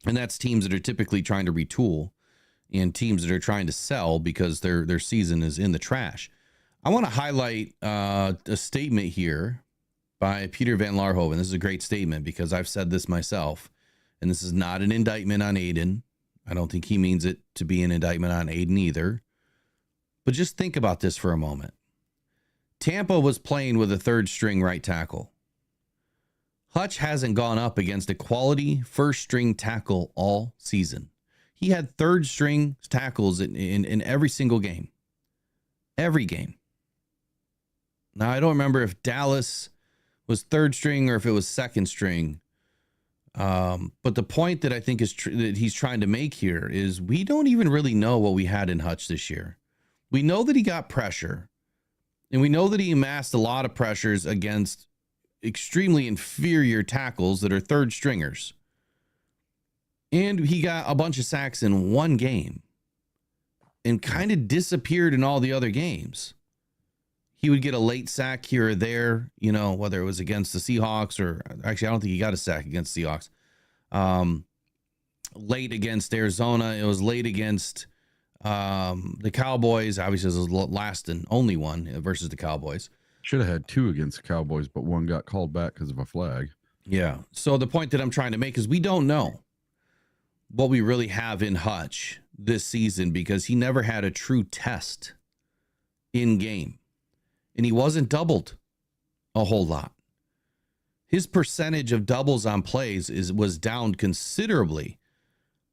And that's teams that are typically trying to retool and teams that are trying to sell because their season is in the trash. I want to highlight a statement here by Peter Van Larhoven. This is a great statement because I've said this myself, and this is not an indictment on Aiden. I don't think he means it to be an indictment on Aiden either. But just think about this for a moment. Tampa was playing with a third string right tackle. Hutch hasn't gone up against a quality first string tackle all season. He had third string tackles in every single game. Every game. Now, I don't remember if Dallas was third string or if it was second string. But the point that I think is that he's trying to make here is we don't even really know what we had in Hutch this year. We know that he got pressure, and we know that he amassed a lot of pressures against extremely inferior tackles that are third stringers. And he got a bunch of sacks in one game. and kind of disappeared in all the other games. He would get a late sack here or there, you know, whether it was against the Seahawks or actually, I don't think he got a sack against the Seahawks. Late against Arizona. It was late against the Cowboys. Obviously, it was the last and only one versus the Cowboys. Should have had 2 against the Cowboys, but 1 got called back because of a flag. Yeah. So the point that I'm trying to make is we don't know what we really have in Hutch this season because he never had a true test in game. And he wasn't doubled a whole lot. His percentage of doubles on plays was down considerably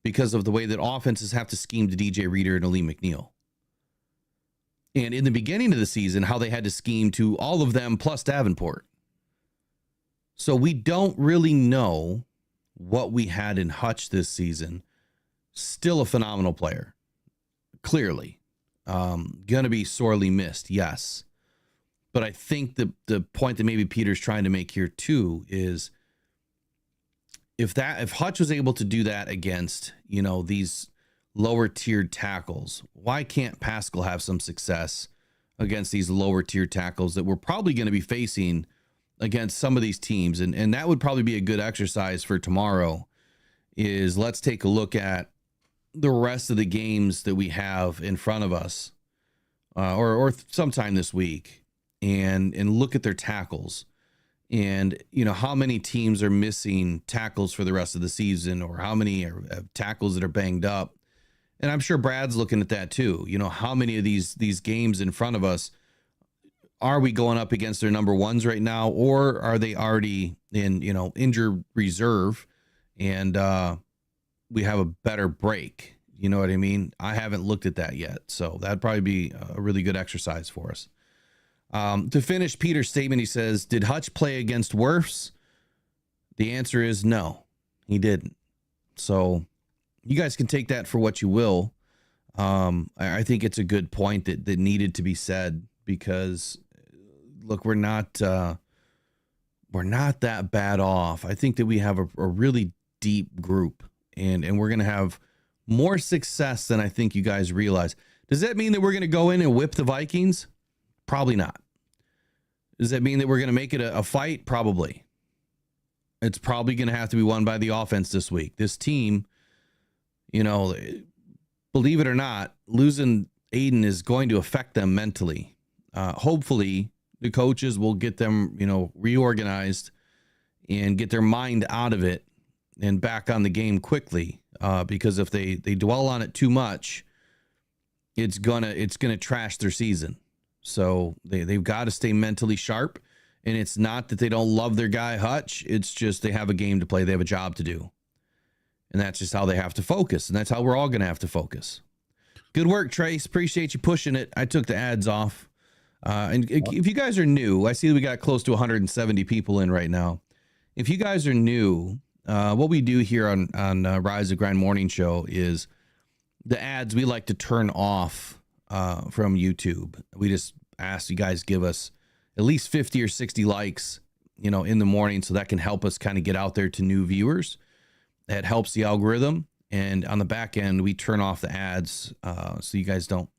because of the way that offenses have to scheme to DJ Reader and Ali McNeil. And in the beginning of the season, how they had to scheme to all of them plus Davenport. So we don't really know what we had in Hutch this season. Still a phenomenal player. Clearly. Gonna be sorely missed, yes. But I think the point that maybe Peter's trying to make here too is if Hutch was able to do that against, you know, these lower tiered tackles, why can't Pascal have some success against these lower tier tackles that we're probably going to be facing against some of these teams? And that would probably be a good exercise for tomorrow is let's take a look at the rest of the games that we have in front of us or sometime this week and look at their tackles and, you know, how many teams are missing tackles for the rest of the season or how many have tackles that are banged up. And I'm sure Brad's looking at that too. You know, how many of these games in front of us are we going up against their number ones right now, or are they already in, you know, injured reserve and we have a better break? You know what I mean? I haven't looked at that yet. So that'd probably be a really good exercise for us. To finish Peter's statement, he says, did Hutch play against worse? The answer is no, he didn't. So you guys can take that for what you will. I think it's a good point that needed to be said because look, we're not that bad off. I think that we have a really deep group and we're going to have more success than I think you guys realize. Does that mean that we're going to go in and whip the Vikings? Probably not. Does that mean that we're going to make it a fight? Probably. It's probably going to have to be won by the offense this week. This team, you know, believe it or not, losing Aiden is going to affect them mentally. Hopefully the coaches will get them, you know, reorganized and get their mind out of it and back on the game quickly. Because if they dwell on it too much, it's gonna trash their season. So they've got to stay mentally sharp. And it's not that they don't love their guy Hutch. It's just they have a game to play. They have a job to do. And that's just how they have to focus. And that's how we're all going to have to focus. Good work, Trace. Appreciate you pushing it. I took the ads off. And if you guys are new, I see that we got close to 170 people in right now. If you guys are new, what we do here on Rise of Grind Morning Show is the ads we like to turn off from YouTube. We just ask you guys give us at least 50 or 60 likes, you know, in the morning. So that can help us kind of get out there to new viewers. That helps the algorithm. And on the back end, we turn off the ads so you guys don't,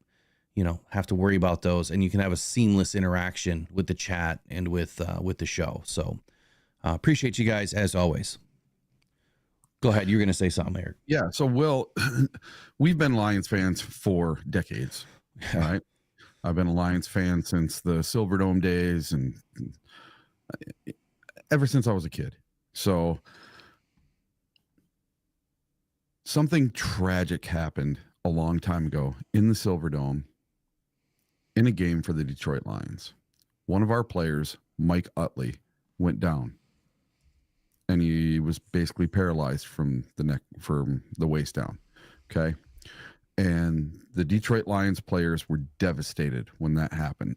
you know, have to worry about those. And you can have a seamless interaction with the chat and with the show. So appreciate you guys as always. Go ahead. You're going to say something, Eric. Yeah. So, Will, we've been Lions fans for decades. All right. I've been a Lions fan since the Silverdome days and ever since I was a kid. So something tragic happened a long time ago in the Silverdome in a game for the Detroit Lions. One of our players, Mike Utley, went down and he was basically paralyzed from the neck, from the waist down. Okay. And the Detroit Lions players were devastated when that happened.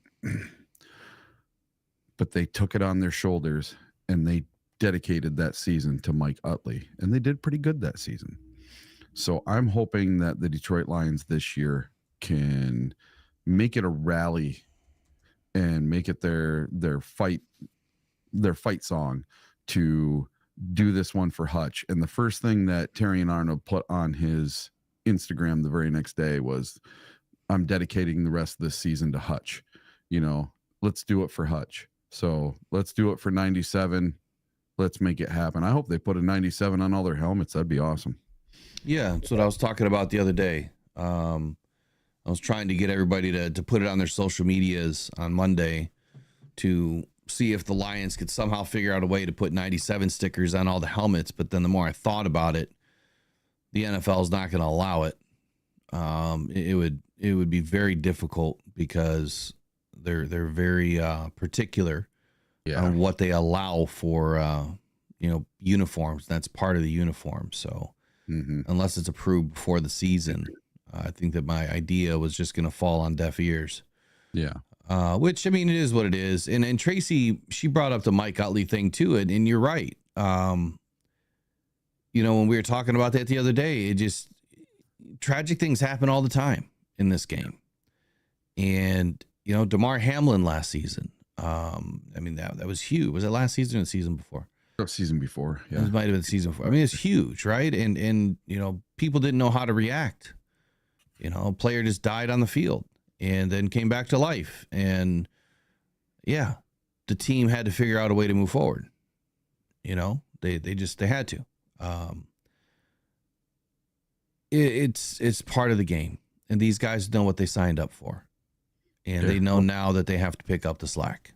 But they took it on their shoulders and they dedicated that season to Mike Utley. And they did pretty good that season. So I'm hoping that the Detroit Lions this year can make it a rally and make it their fight song to do this one for Hutch. And the first thing that Terry and Arnold put on his Instagram the very next day was I'm dedicating the rest of this season to Hutch. You know, let's do it for Hutch. So let's do it for 97. Let's make it happen. I hope they put a 97 on all their helmets. That'd be awesome. Yeah, that's what I was talking about the other day. I was trying to get everybody to put it on their social medias on Monday to see if the Lions could somehow figure out a way to put 97 stickers on all the helmets. But then the more I thought about it, the NFL is not going to allow it. It would be very difficult because they're very particular on what they allow for uniforms. That's part of the uniform. So unless it's approved before the season, I think that my idea was just going to fall on deaf ears. Yeah. Which, I mean, it is what it is. And Tracy, she brought up the Mike Utley thing too. And you're right. When we were talking about that the other day, tragic things happen all the time in this game. And, DeMar Hamlin last season, that was huge. Was it last season or the season before? Season before. Yeah. It might have been the season before. I mean, it's huge, right? And people didn't know how to react. A player just died on the field and then came back to life. And yeah, the team had to figure out a way to move forward. They had to. It's part of the game, and these guys know what they signed up for, and they know now that they have to pick up the slack.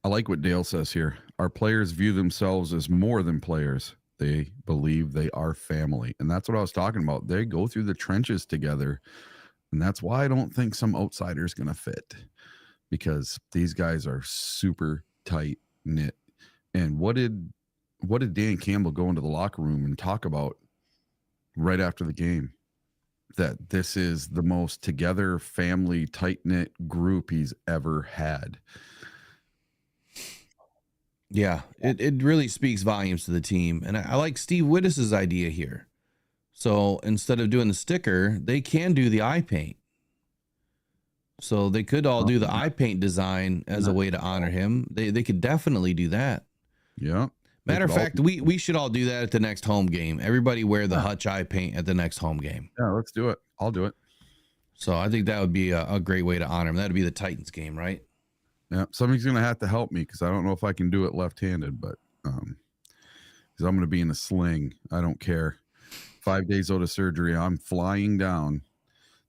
I like what Dale says here. Our players view themselves as more than players. They believe they are family. And that's what I was talking about. They go through the trenches together. And that's why I don't think some outsider is going to fit, because these guys are super tight knit. And what did Dan Campbell go into the locker room and talk about right after the game? That this is the most together family tight knit group he's ever had. Yeah, it really speaks volumes to the team. And I like Steve Wittes' idea here. So instead of doing the sticker, they can do the eye paint. So they could all do the eye paint design as a way to honor him. They could definitely do that. Yeah. Matter of fact, we should all do that at the next home game. Everybody wear the Hutch eye paint at the next home game. Yeah, let's do it. I'll do it. So I think that would be a great way to honor him. That would be the Titans game, right? Yeah, somebody's going to have to help me because I don't know if I can do it left-handed, but because I'm going to be in a sling. I don't care. 5 days out of surgery, I'm flying down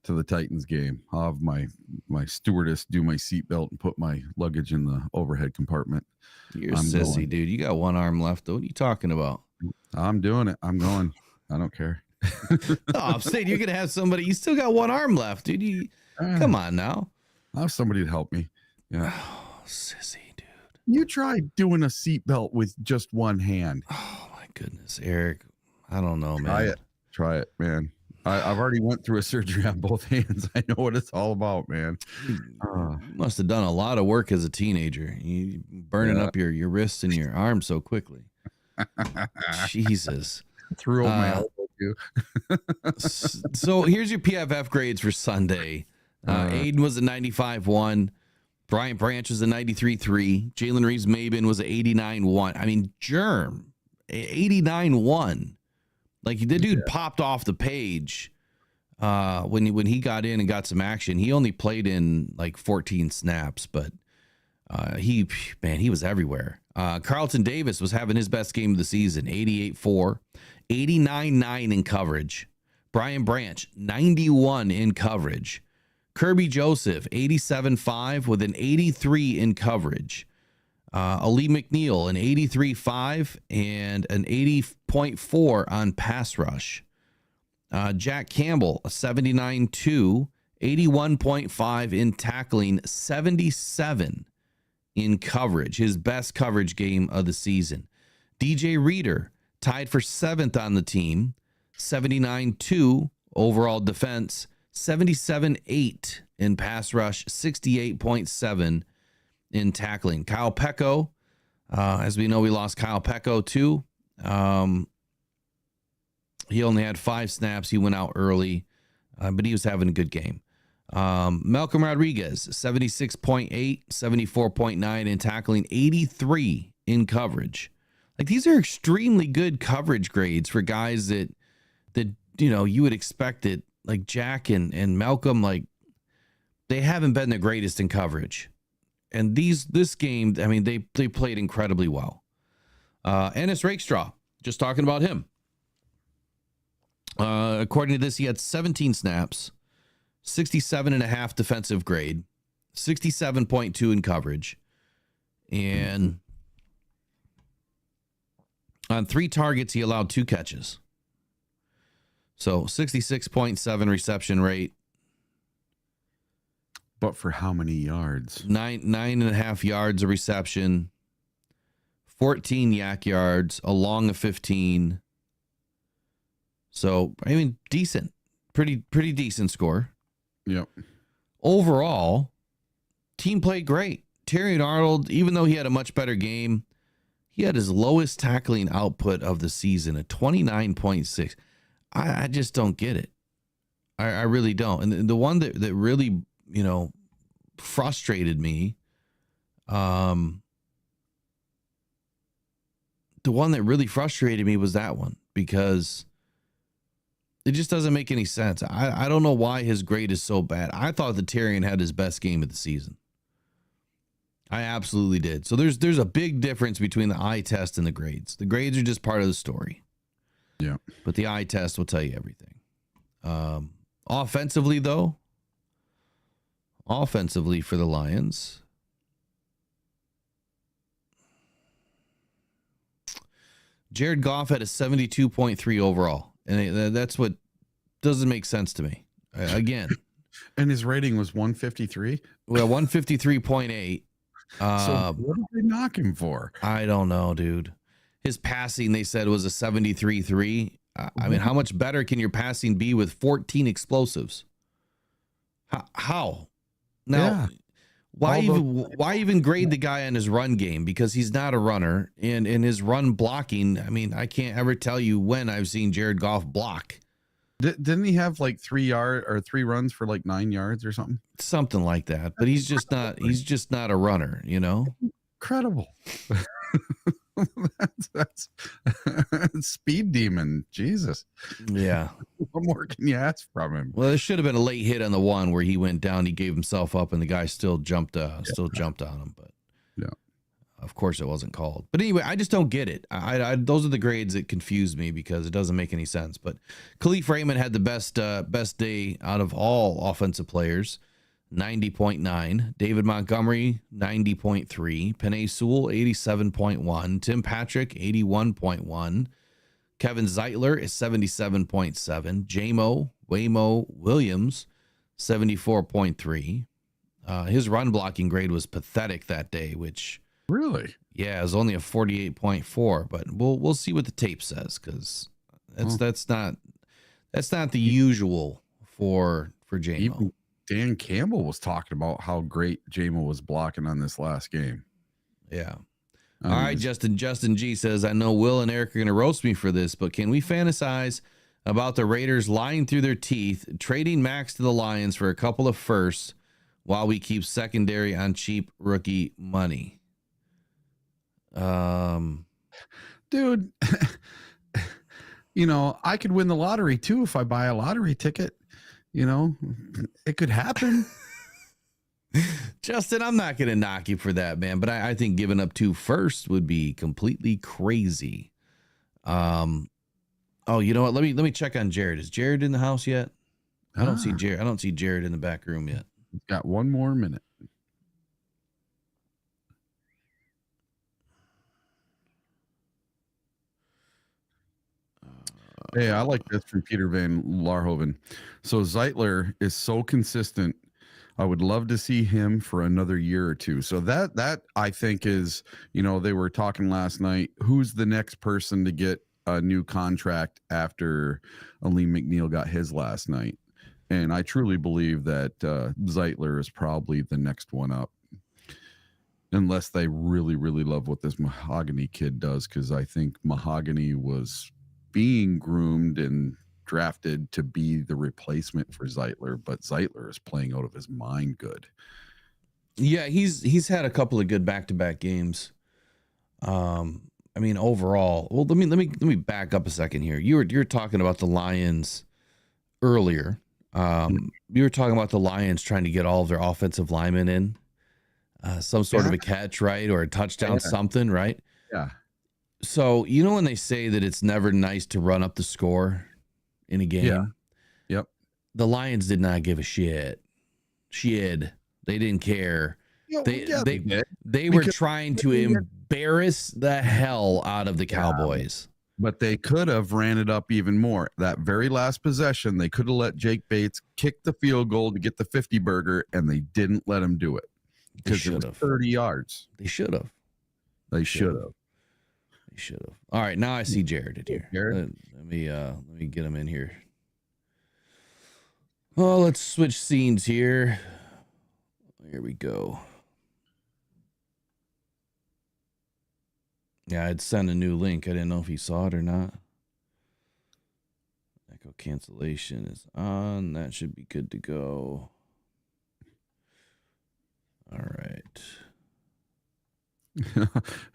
to the Titans game. I'll have my stewardess do my seatbelt and put my luggage in the overhead compartment. You're a sissy, dude. You got one arm left. What are you talking about? I'm doing it. I'm going. I don't care. No, I'm saying you're going to have somebody. You still got one arm left, dude. Come on now. I'll have somebody to help me. Yeah. Oh, sissy, dude. You tried doing a seatbelt with just one hand. Oh, my goodness, Eric. I don't know, man. Try it, man. I've already went through a surgery on both hands. I know what it's all about, man. You must have done a lot of work as a teenager. You burning up your wrists and your arms so quickly. Jesus. Threw over my elbow too. So here's your PFF grades for Sunday. Aiden was a 95.1. Brian Branch was a 93.3. Jalen Reeves-Maben was an 89.1. I mean, Germ, 89.1. Like, the dude popped off the page when he got in and got some action. He only played in like 14 snaps, but he was everywhere. Carlton Davis was having his best game of the season, 88.4, 89.9 in coverage. Brian Branch, 91 in coverage. Kirby Joseph, 87.5 with an 83 in coverage. Ali McNeil, an 83.5 and an 80.4 on pass rush. Jack Campbell, a 79.2, 81.5 in tackling, 77 in coverage. His best coverage game of the season. DJ Reader, tied for 7th on the team, 79.2 overall defense, 77.8 in pass rush, 68.7 in tackling. Kyle Pecco, as we know, we lost Kyle Pecco too. He only had 5 snaps. He went out early, but he was having a good game. Malcolm Rodriguez, 76.8, 74.9 in tackling, 83 in coverage. Like, these are extremely good coverage grades for guys that you would expect it. Like Jack and Malcolm, like, they haven't been the greatest in coverage. And this game, I mean, they played incredibly well. Ennis Rakestraw, just talking about him. According to this, he had 17 snaps, 67.5 defensive grade, 67.2 in coverage, and on 3 targets, he allowed 2 catches. So 66.7 reception rate. But for how many yards? 9.5 yards of reception, 14 yak yards, a long of 15. So, I mean, decent, pretty decent score. Yep. Overall, team played great. Terrion Arnold, even though he had a much better game, he had his lowest tackling output of the season at 29.6. I just don't get it. I really don't. And the one that really, frustrated me, the one that really frustrated me was that one, because it just doesn't make any sense. I don't know why his grade is so bad. I thought that Terrion had his best game of the season. I absolutely did. So there's a big difference between the eye test and the grades. The grades are just part of the story. Yeah. But the eye test will tell you everything. Offensively, though, for the Lions, Jared Goff had a 72.3 overall. And that's what doesn't make sense to me. Again. And his rating was 153? Well, 153.8. So what did they knock him for? I don't know, dude. His passing, they said, was a 73.3. I mean, how much better can your passing be with 14 explosives? How? Now, why even grade the guy on his run game? Because he's not a runner, and in his run blocking, I mean, I can't ever tell you when I've seen Jared Goff block. Didn't he have like 3 runs for like 9 yards or something? Something like that. But he's just not a runner, Incredible. that's speed demon. Jesus. Yeah. What more can you ask from him? Well, it should have been a late hit on the one where he went down, he gave himself up, and the guy still jumped on him. But yeah, of course it wasn't called. But anyway, I just don't get it. I those are the grades that confuse me because it doesn't make any sense. But Khalif Raymond had the best day out of all offensive players. 90.9. David Montgomery, 90.3. Penei Sewell, 87.1. Tim Patrick, 81.1. Kevin Zeitler is 77.7. Waymo Williams, 74.3. His run blocking grade was pathetic that day, which really, yeah, it was only a 48.4. But we'll see what the tape says, because that's not the usual for JMO. Even Dan Campbell was talking about how great JMO was blocking on this last game. Yeah. All right, Justin G says, I know Will and Eric are going to roast me for this, but can we fantasize about the Raiders lying through their teeth, trading Max to the Lions for a couple of firsts while we keep secondary on cheap rookie money? Dude, I could win the lottery too if I buy a lottery ticket. It could happen. Justin, I'm not going to knock you for that, man, but I think giving up 2 firsts would be completely crazy. Oh, you know what? Let me check on Jared. Is Jared in the house yet? I don't see Jared. I don't see Jared in the back room yet. Got 1 more minute. Hey, I like this from Peter Van Larhoven. So Zeitler is so consistent. I would love to see him for another year or 2. So that I think is, they were talking last night, who's the next person to get a new contract after Aleem McNeil got his last night. And I truly believe that Zeitler is probably the next one up. Unless they really, really love what this Mahogany kid does, because I think Mahogany was being groomed and drafted to be the replacement for Zeitler, but Zeitler is playing out of his mind good. Yeah, he's had a couple of good back-to-back games. I mean, overall, well, let me back up a second here. You're talking about the Lions earlier. You were talking about the Lions trying to get all of their offensive linemen in some sort of a catch, right? Or a touchdown, something, right? Yeah. So, you know, when they say that it's never nice to run up the score in a game. Yeah. Yep. The Lions did not give a shit. They didn't care. They were trying to embarrass the hell out of the Cowboys. But they could have ran it up even more. That very last possession, they could have let Jake Bates kick the field goal to get the 50 burger, and they didn't let him do it because it was 30 yards. They should have. They should have. All right, now I see Jared in here. Jared? Let me get him in here. Well, let's switch scenes here. Here we go. Yeah, I'd send a new link. I didn't know if he saw it or not. Echo cancellation is on. That should be good to go. All right.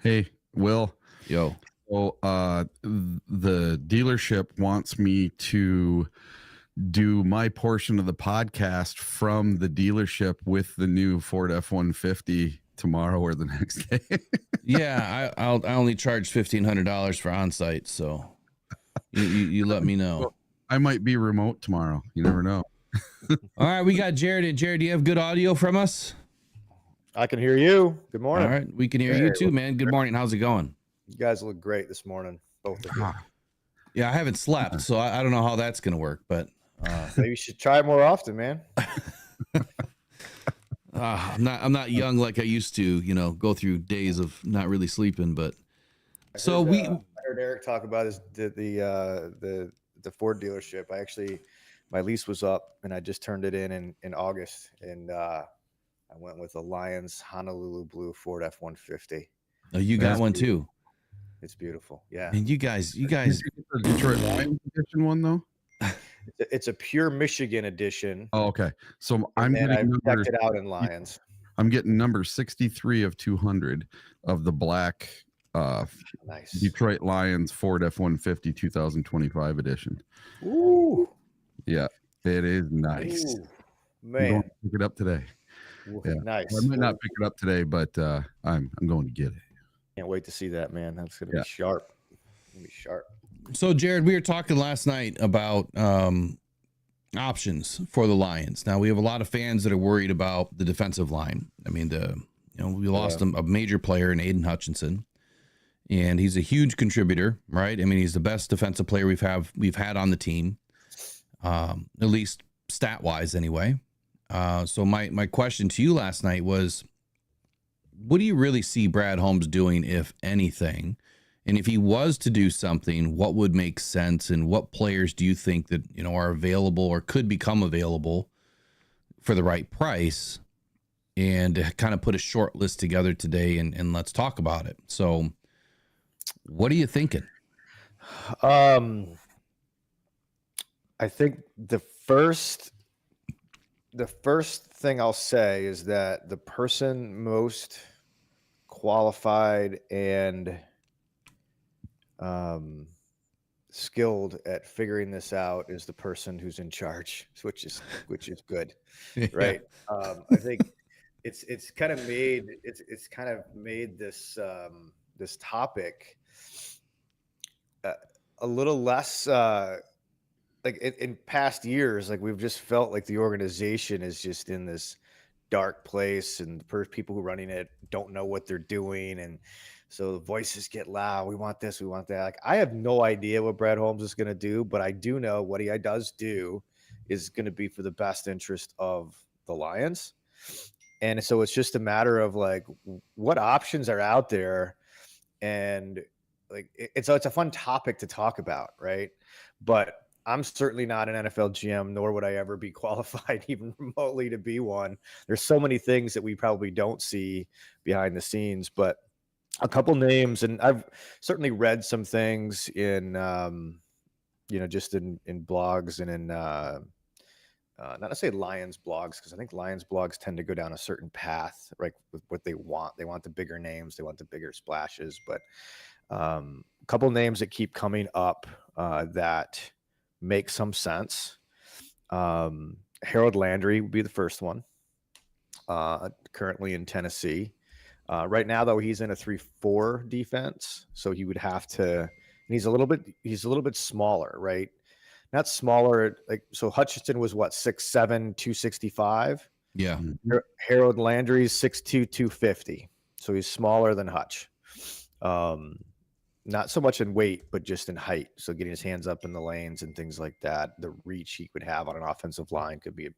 Hey, Will. Yo. So, the dealership wants me to do my portion of the podcast from the dealership with the new Ford F-150 tomorrow or the next day. Yeah, I only charge $1,500 for on-site, so you let me know. I might be remote tomorrow. You never know. All right, we got Jared. And Jared, do you have good audio from us? I can hear you. Good morning. All right, we can hear you too, man. Good morning. How's it going? You guys look great this morning, both of you. Yeah, I haven't slept, so I don't know how that's gonna work, but maybe you should try it more often, man. I'm not young like I used to, you know, go through days of not really sleeping, but I heard Eric talk about the Ford dealership. My lease was up and I just turned it in August, and I went with a Lions Honolulu Blue Ford F-150. Oh, you got one too. It's beautiful. Yeah. And you guys the Detroit Lions edition one though. It's a pure Michigan edition. Oh, okay. So I checked it out in Lions. I'm getting number 63 of 200 of the black nice Detroit Lions Ford F-150 2025 edition. Ooh. Yeah, it is nice. Ooh, I'm man. going to pick it up today. Yeah. Nice. Well, I might not pick it up today, but I'm going to get it. Can't wait to see that, man. That's gonna be sharp. Gonna be sharp. So Jared, we were talking last night about options for the Lions. Now we have a lot of fans that are worried about the defensive line. I mean, we lost a major player in Aiden Hutchinson, and he's a huge contributor, right? I mean, he's the best defensive player we've had on the team, at least stat wise, anyway. So my question to you last night was, what do you really see Brad Holmes doing, if anything? And if he was to do something, what would make sense? And what players do you think that, you know, are available or could become available for the right price? And kind of put a short list together today and let's talk about it. So what are you thinking? I think the first thing I'll say is that the person most qualified and skilled at figuring this out is the person who's in charge, which is good, right? I think it's kind of made this this topic a little less like in past years. Like, we've just felt like the organization is just in this dark place, and the people who are running it don't know what they're doing, and so the voices get loud. We want this, we want that. Like, I have no idea what Brad Holmes is going to do, but I do know what he does do is going to be for the best interest of the Lions. And so it's just a matter of like, what options are out there, and like it's a fun topic to talk about, right? But I'm certainly not an NFL GM, nor would I ever be qualified even remotely to be one. There's so many things that we probably don't see behind the scenes, but a couple names, and I've certainly read some things in, just in blogs and in, not to say Lions blogs, because I think Lions blogs tend to go down a certain path, right, with what they want. They want the bigger names, they want the bigger splashes, but a couple names that keep coming up that make some sense. Harold Landry would be the first one. Currently in Tennessee. Right now, though, he's in a 3-4 defense, so he would have to. And he's a little bit smaller, right? Not smaller, like so. Hutchinson was what 6'7", 265. Yeah. Harold Landry's 6'2", 250. So he's smaller than Hutch. Not so much in weight, but just in height. So getting his hands up in the lanes and things like that, the reach he could have on an offensive line could be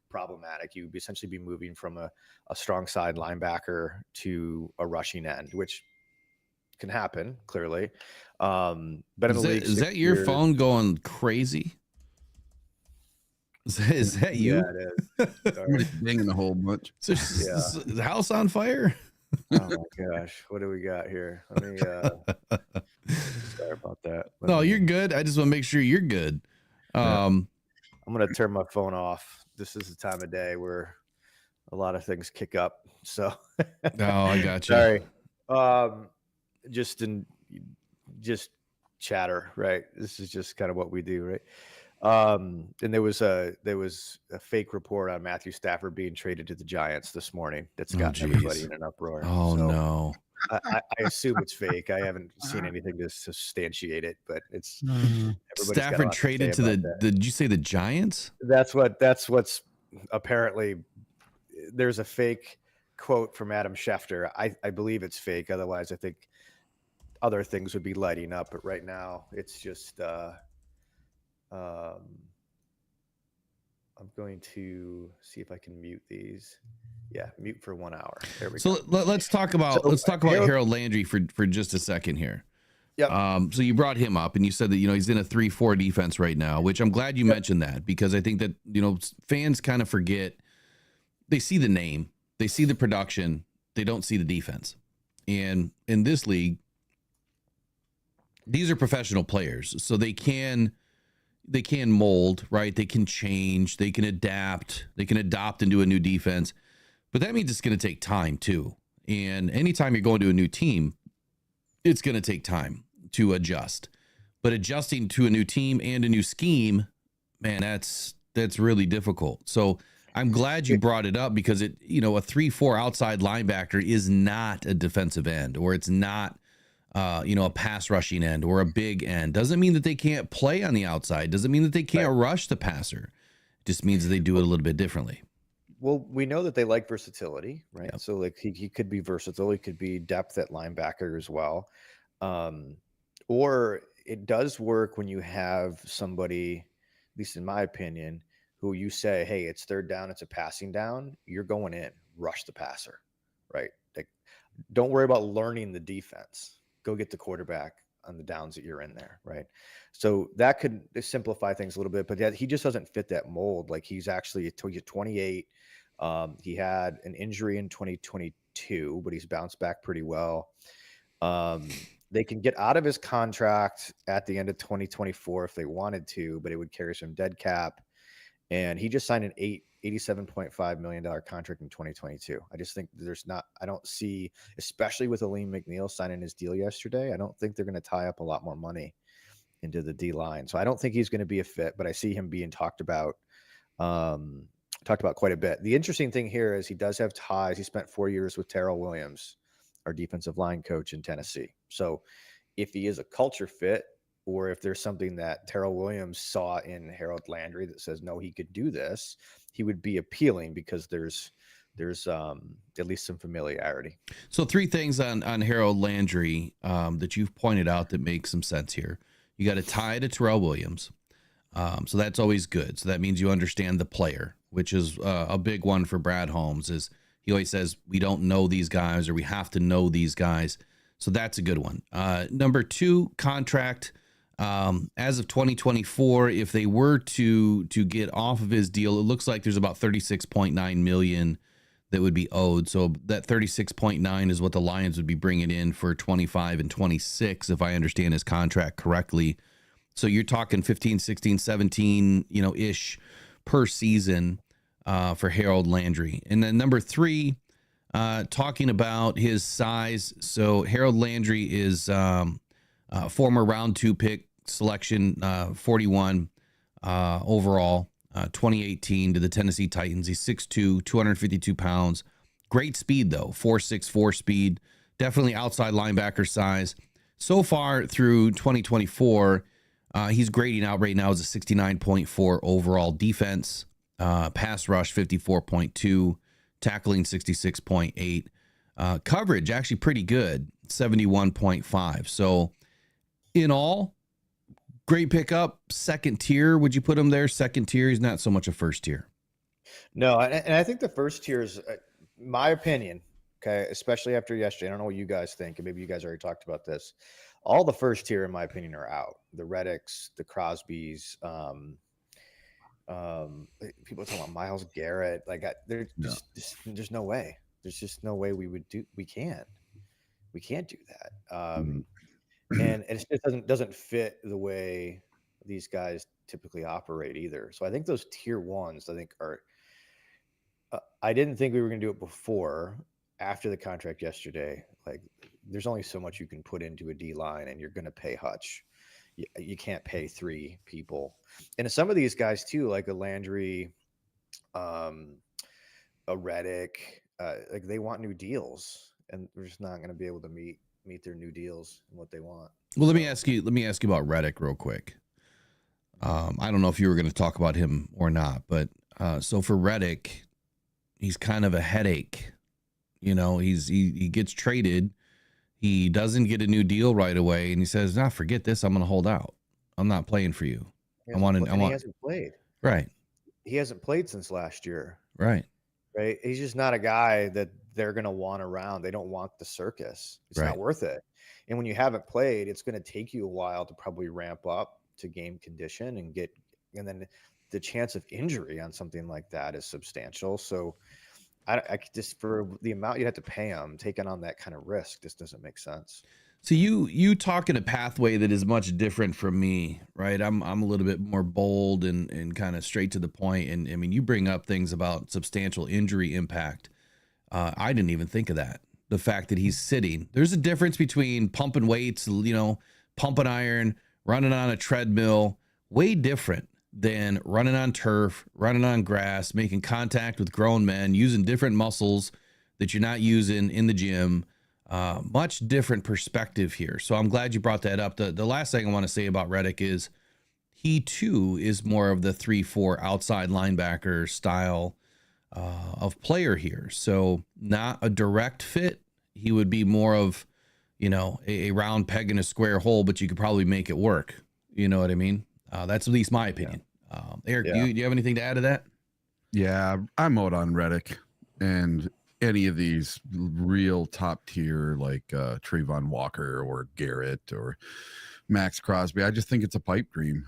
problematic. You would essentially be moving from a strong side linebacker to a rushing end, which can happen clearly. Been in the league Is that your phone going crazy? Is that you? Yeah, it is. Somebody's banging a whole bunch. Is the house on fire? Oh my gosh, what do we got here? Let me sorry about that. No, you're good. I just want to make sure you're good. I'm gonna turn my phone off. This is the time of day where a lot of things kick up. So oh, I got you. Sorry. Just chatter, right? This is just kind of what we do, right? And there was a fake report on Matthew Stafford being traded to the Giants this morning. That's got everybody in an uproar. Oh so no. I assume it's fake. I haven't seen anything to substantiate it, but it's Stafford traded to did you say the Giants? That's what's apparently. There's a fake quote from Adam Schefter. I believe it's fake. Otherwise, I think other things would be lighting up. But right now, it's just. I'm going to see if I can mute these. Yeah, mute for 1 hour. There we go. So let's talk about Harold Landry for just a second here. Yeah. So you brought him up and you said that, he's in a 3-4 defense right now, which I'm glad you mentioned that, because I think that, fans kind of forget. They see the name, they see the production, they don't see the defense. And in this league, these are professional players, so they can mold, right? They can change, they can adapt, they can adopt into a new defense. But that means it's going to take time too. And anytime you're going to a new team, it's going to take time to adjust. But adjusting to a new team and a new scheme, man, that's really difficult. So I'm glad you brought it up, because a 3-4 outside linebacker is not a defensive end, or it's not a pass rushing end or a big end. Doesn't mean that they can't play on the outside. Doesn't mean that they can't rush the passer. It just means that they do it a little bit differently. Well, we know that they like versatility, right? Yep. So like he could be versatile. He could be depth at linebacker as well. Or it does work when you have somebody, at least in my opinion, who you say, hey, it's third down, it's a passing down. You're going in, rush the passer, right? Like, don't worry about learning the defense. Go get the quarterback on the downs that you're in there, right? So that could simplify things a little bit, but he just doesn't fit that mold. Like, he's 28. He had an injury in 2022, but he's bounced back pretty well. They can get out of his contract at the end of 2024 if they wanted to, but it would carry some dead cap. And he just signed an $87.5 million contract in 2022. I just think I don't see, especially with Aleem McNeil signing his deal yesterday, I don't think they're going to tie up a lot more money into the D line. So I don't think he's going to be a fit, but I see him being talked about quite a bit. The interesting thing here is he does have ties. He spent 4 years with Terrell Williams, our defensive line coach in Tennessee. So if he is a culture fit, or if there's something that Terrell Williams saw in Harold Landry that says, no, he could do this, he would be appealing, because there's at least some familiarity. So 3 things on Harold Landry that you've pointed out that make some sense here. You got a tie to Terrell Williams. So that's always good. So that means you understand the player, which is a big one for Brad Holmes. Is he always says, we don't know these guys, or we have to know these guys. So that's a good one. Number 2, contract. As of 2024, if they were to get off of his deal, it looks like there's about $36.9 million that would be owed. So that 36.9 is what the Lions would be bringing in for 25 and 26, if I understand his contract correctly. So you're talking 15, 16, 17, ish per season for Harold Landry. And then number 3, talking about his size. So Harold Landry is former round 2 pick selection, 41 overall. 2018 to the Tennessee Titans. He's 6'2", 252 pounds. Great speed, though, 4.64 speed. Definitely outside linebacker size. So far through 2024, he's grading out right now as a 69.4 overall defense. Pass rush, 54.2. Tackling, 66.8. Coverage, actually pretty good, 71.5. So, in all, great pickup. Second tier, would you put him there? Second tier, he's not so much a first tier. No, and I think the first tier is, my opinion, okay, especially after yesterday. I don't know what you guys think, and maybe you guys already talked about this. All the first tier, in my opinion, are out. The Reddicks, the Crosbys, people are talking about Myles Garrett. Like, there's no way. There's just no way we can't do that. And it just doesn't fit the way these guys typically operate either. So I think those tier ones, I think are. I didn't think we were going to do it before. After the contract yesterday, like, there's only so much you can put into a D line, and you're going to pay Hutch. You can't pay three people. And some of these guys too, like a Landry, a Reddick, like, they want new deals, and we're just not going to be able to meet their new deals and what they want. Well, let me ask you about Reddick real quick. I don't know if you were going to talk about him or not, but so for Reddick, he's kind of a headache. You know, he gets traded. He doesn't get a new deal right away, and he says, "Nah, forget this. I'm going to hold out. I'm not playing for you. He hasn't played. Right. He hasn't played since last year. Right. Right. He's just not a guy that they're going to want around. They don't want the circus. It's not worth it. And when you haven't played, it's going to take you a while to probably ramp up to game condition and then the chance of injury on something like that is substantial. So I just, for the amount you have to pay him, taking on that kind of risk just doesn't make sense. So you talk in a pathway that is much different from me, right? I'm a little bit more bold and kind of straight to the point. And I mean, you bring up things about substantial injury impact. I didn't even think of that. The fact that he's sitting. There's a difference between pumping weights, pumping iron, running on a treadmill, way different than running on turf, running on grass, making contact with grown men, using different muscles that you're not using in the gym. Much different perspective here. So I'm glad you brought that up. The last thing I want to say about Reddick is he too is more of the 3-4 outside linebacker style of player here. So not a direct fit. He would be more of, a round peg in a square hole, but you could probably make it work. You know what I mean? That's at least my opinion. Eric, do you have anything to add to that? Yeah, I'm out on Reddick and any of these real top tier like Trayvon Walker or Garrett or Max Crosby. I just think it's a pipe dream.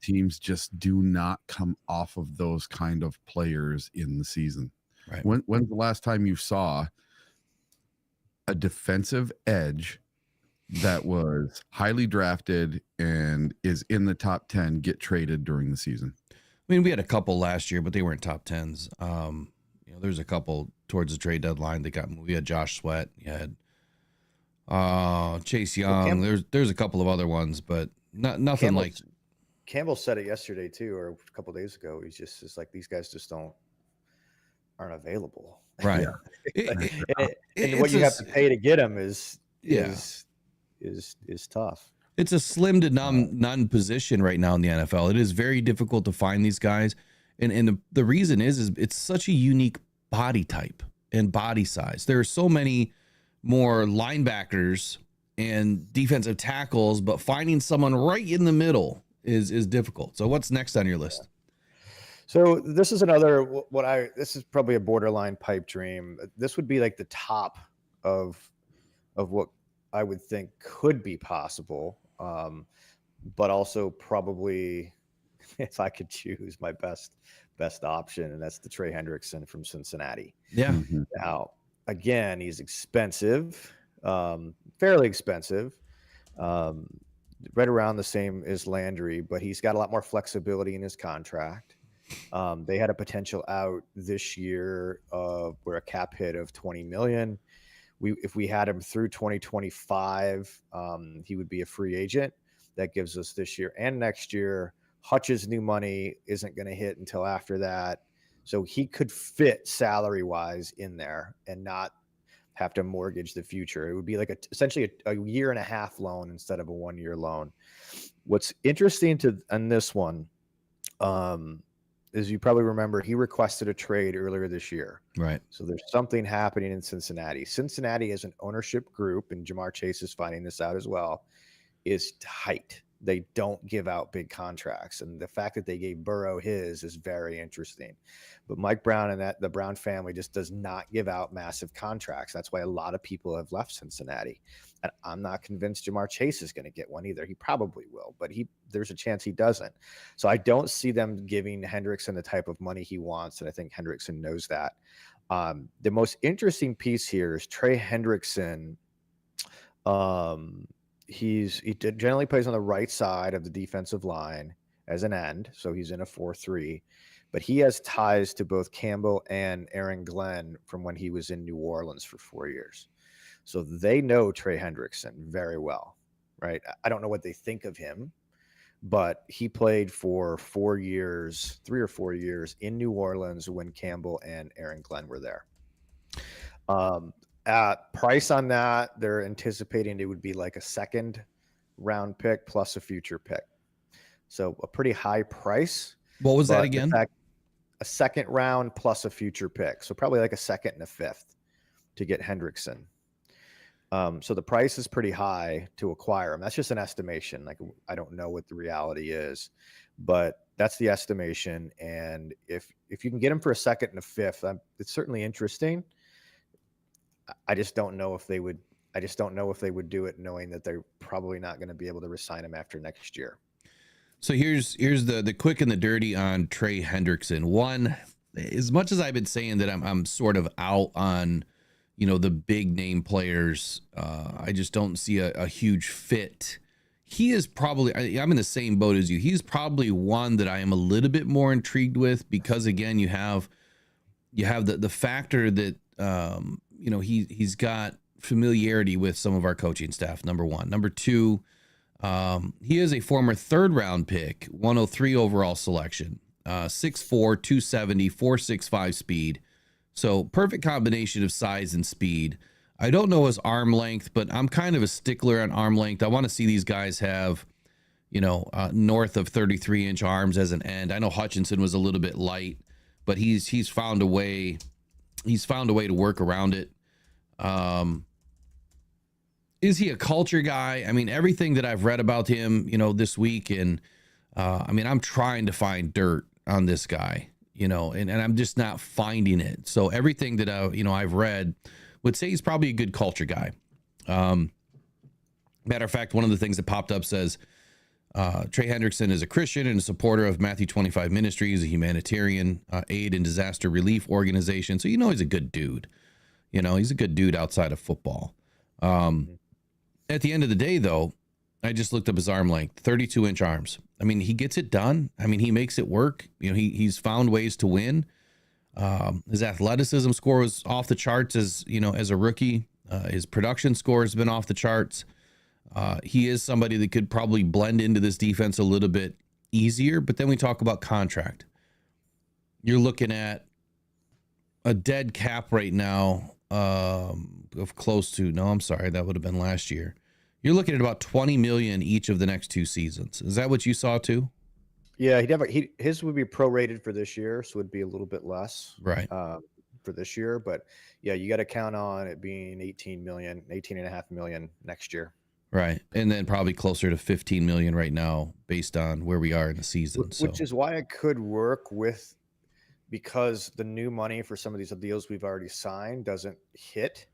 Teams just do not come off of those kind of players in the season. Right. When's the last time you saw a defensive edge that was highly drafted and is in the top 10 get traded during the season? I mean, we had a couple last year, but they weren't top 10s. There's a couple towards the trade deadline that we had Josh Sweat, you had Chase Young. There's a couple of other ones, but nothing like Campbell said it yesterday too, or a couple of days ago. He's just like, these guys just aren't available. Right. And what you have to pay to get them is tough. It's a slim to none position right now in the NFL. It is very difficult to find these guys. And the reason is it's such a unique body type and body size. There are so many more linebackers and defensive tackles, but finding someone right in the middle is difficult. So what's next on your list? So this is this is probably a borderline pipe dream. This would be like the top of what I would think could be possible. But also probably, if I could choose, my best option, and that's the Trey Hendrickson from Cincinnati. Yeah. Mm-hmm. Now, again, he's expensive, fairly expensive, right around the same as Landry, but he's got a lot more flexibility in his contract. They had a potential out this year where a cap hit of $20 million. If we had him through 2025, he would be a free agent. That gives us this year and next year Hutch's new money isn't going to hit until after that. So he could fit salary wise in there and not have to mortgage the future. It would be like essentially a year and a half loan instead of a 1 year loan. What's interesting on this one, is you probably remember he requested a trade earlier this year. Right. So there's something happening in Cincinnati. Cincinnati as an ownership group, and Jamar Chase is finding this out as well, is tight. They don't give out big contracts. And the fact that they gave Burrow his is very interesting. But Mike Brown and the Brown family just does not give out massive contracts. That's why a lot of people have left Cincinnati. And I'm not convinced Jamar Chase is going to get one either. He probably will, but there's a chance he doesn't. So I don't see them giving Hendrickson the type of money he wants. And I think Hendrickson knows that. The most interesting piece here is Trey Hendrickson. He generally plays on the right side of the defensive line as an end. So he's in a 4-3, but he has ties to both Campbell and Aaron Glenn from when he was in New Orleans for 4 years. So they know Trey Hendrickson very well, right? I don't know what they think of him, but he played for 3 or 4 years in New Orleans when Campbell and Aaron Glenn were there. Price on that, they're anticipating it would be like a second round pick plus a future pick. So a pretty high price. What was that again? A second round plus a future pick. So probably like a second and a fifth to get Hendrickson. So the price is pretty high to acquire him. That's just an estimation. Like, I don't know what the reality is, but that's the estimation. And if you can get him for a second and a fifth, it's certainly interesting. I just don't know if they would. I just don't know if they would do it, knowing that they're probably not going to be able to resign him after next year. So here's the quick and the dirty on Trey Hendrickson. One, as much as I've been saying that I'm sort of out on, the big name players, I just don't see a huge fit. He is probably, I'm in the same boat as you. He's probably one that I am a little bit more intrigued with because, again, you have the factor that he's got familiarity with some of our coaching staff, number one. Number two, he is a former third round pick, 103 overall selection, 6'4", 270, 4.65 speed. So perfect combination of size and speed. I don't know his arm length, but I'm kind of a stickler on arm length. I want to see these guys have, north of 33-inch arms as an end. I know Hutchinson was a little bit light, but he's found a way. He's found a way to work around it. Is he a culture guy? I mean, everything that I've read about him, this week, and I'm trying to find dirt on this guy, and I'm just not finding it. So everything that I've read would say he's probably a good culture guy. Matter of fact, one of the things that popped up says Trey Hendrickson is a Christian and a supporter of Matthew 25 Ministries, a humanitarian aid and disaster relief organization. So he's a good dude. He's a good dude outside of football. At the end of the day, though, I just looked up his arm length, 32-inch arms. I mean, he gets it done. I mean, he makes it work. He's found ways to win. His athleticism score was off the charts as a rookie. His production score has been off the charts. He is somebody that could probably blend into this defense a little bit easier. But then we talk about contract. You're looking at a dead cap right now of close to, no, I'm sorry, that would have been last year. You're looking at about $20 million each of the next 2 seasons. Is that what you saw too? Yeah, his would be prorated for this year, so it would be a little bit less, right, for this year. But yeah, you got to count on it being 18.5 million next year. Right, and then probably closer to 15 million right now, based on where we are in the season. Which is why it could work with, because the new money for some of these deals we've already signed doesn't hit.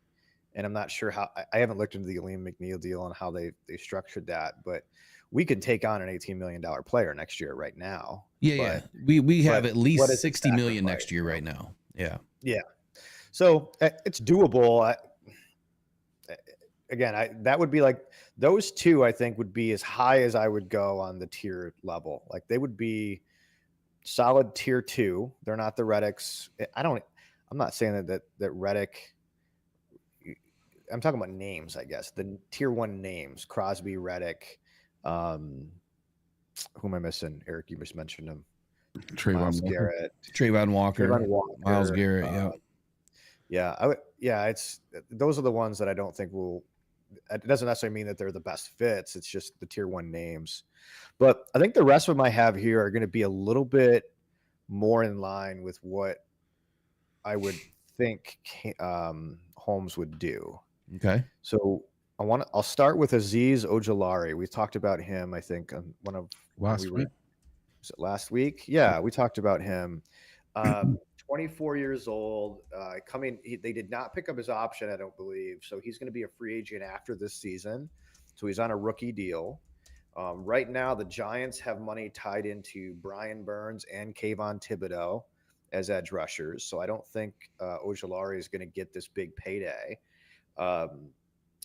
And I'm not sure how. I haven't looked into the Aleem McNeil deal and how they structured that, but we could take on an $18 million player next year right now. Yeah, we have at least 60 million next year right now. Yeah. So it's doable. That would be like those two. I think would be as high as I would go on the tier level. Like they would be solid tier 2. They're not the Reddicks. I'm not saying that Reddick. I'm talking about names, I guess. The tier 1 names: Crosby, Reddick, who am I missing? Eric, you just mentioned him. Trayvon Miles Walker. Garrett. Trayvon Walker, Trayvon Walker. Miles Garrett. Yeah. It's those are the ones that I don't think will. It doesn't necessarily mean that they're the best fits. It's just the tier 1 names. But I think the rest of them I have here are going to be a little bit more in line with what I would think Holmes would do. Okay. So I'll start with Azeez Ojulari. We talked about him, I think, on one of Last week. Was it last week? Yeah, we talked about him. 24 years old, they did not pick up his option, I don't believe. So he's going to be a free agent after this season. So he's on a rookie deal. Right now, the Giants have money tied into Brian Burns and Kayvon Thibodeau as edge rushers. So I don't think Ojulari is going to get this big payday.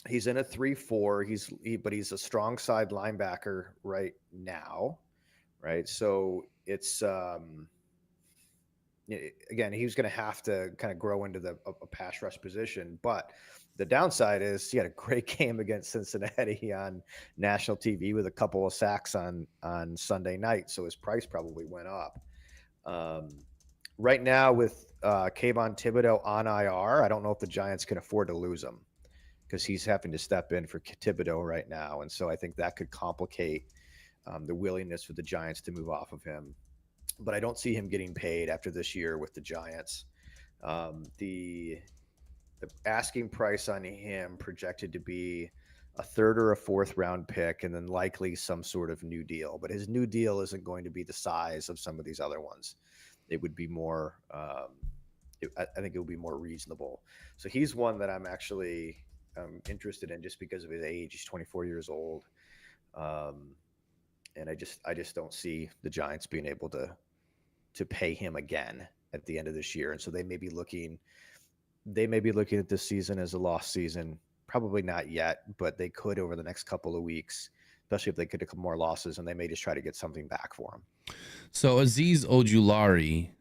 He's in a 3-4. But he's a strong side linebacker right now, right? So it's again, he's going to have to kind of grow into a pass rush position. But the downside is he had a great game against Cincinnati on national TV with a couple of sacks on Sunday night. So his price probably went up. Right now with Kayvon Thibodeau on IR, I don't know if the Giants can afford to lose him because he's having to step in for Thibodeau right now. And so I think that could complicate the willingness for the Giants to move off of him. But I don't see him getting paid after this year with the Giants. The asking price on him projected to be a 3rd or a 4th round pick, and then likely some sort of new deal. But his new deal isn't going to be the size of some of these other ones. It would be more. I think it would be more reasonable. So he's one that I'm actually interested in just because of his age. He's 24 years old. And I just don't see the Giants being able to pay him again at the end of this year. And so they may be looking at this season as a lost season. Probably not yet, but they could over the next couple of weeks, especially if they could have more losses, and they may just try to get something back for him. So Azeez Ojulari,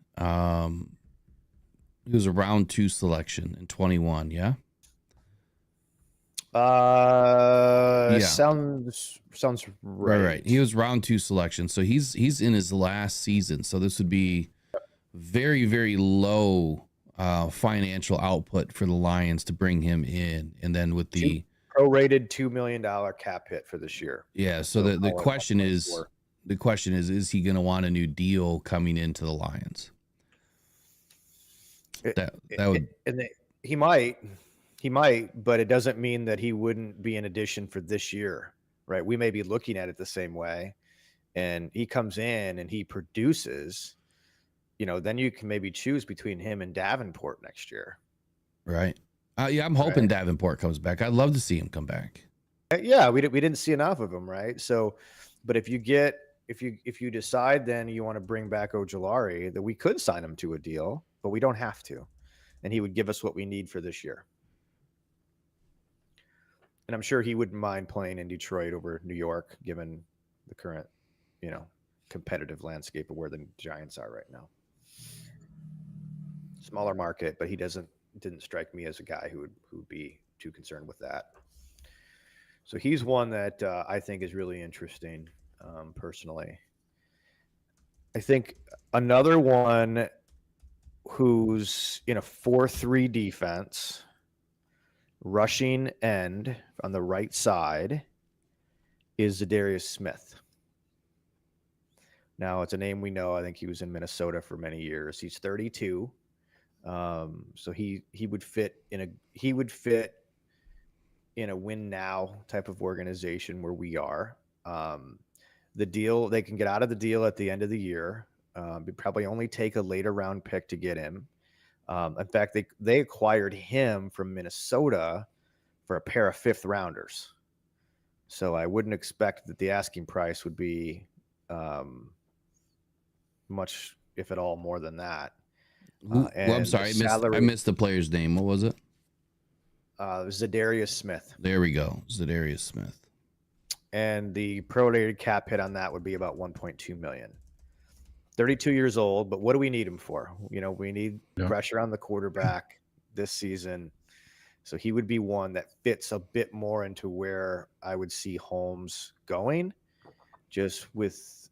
he was a round 2 selection in 21. Yeah. Sounds right. Right. He was round 2 selection. So he's in his last season. So this would be very, very low financial output for the Lions to bring him in. And then with the prorated $2 million cap hit for this year. Yeah. So the question is, is he going to want a new deal coming into the Lions? He might, but it doesn't mean that he wouldn't be an addition for this year, right? We may be looking at it the same way, and he comes in and he produces, then you can maybe choose between him and Davenport next year. Right. Yeah, I'm hoping Davenport comes back. I'd love to see him come back. Yeah, we didn't see enough of him, right? So, but if you decide then you want to bring back Ojulari, that we could sign him to a deal, but we don't have to, and he would give us what we need for this year. And I'm sure he wouldn't mind playing in Detroit over New York, given the current, competitive landscape of where the Giants are right now. Smaller market, but he didn't strike me as a guy who would be too concerned with that. So he's one that I think is really interesting, personally. I think another one who's in a 4-3 defense, rushing end on the right side, is dariussmith. Now, it's a name we know. I think he was in Minnesota for many years. He's 32. So he would fit in a win now type of organization where we are. The deal, they can get out of the deal at the end of the year. It'd probably only take a later round pick to get him. In fact, they acquired him from Minnesota for a pair of 5th rounders. So I wouldn't expect that the asking price would be much, if at all, more than that. I'm sorry, I missed the player's name. What was it? Dariussmith. There we go, Dariussmith. And the prorated cap hit on that would be about $1.2 million. 32 years old, but what do we need him for? We need pressure on the quarterback this season. So he would be one that fits a bit more into where I would see Holmes going. just with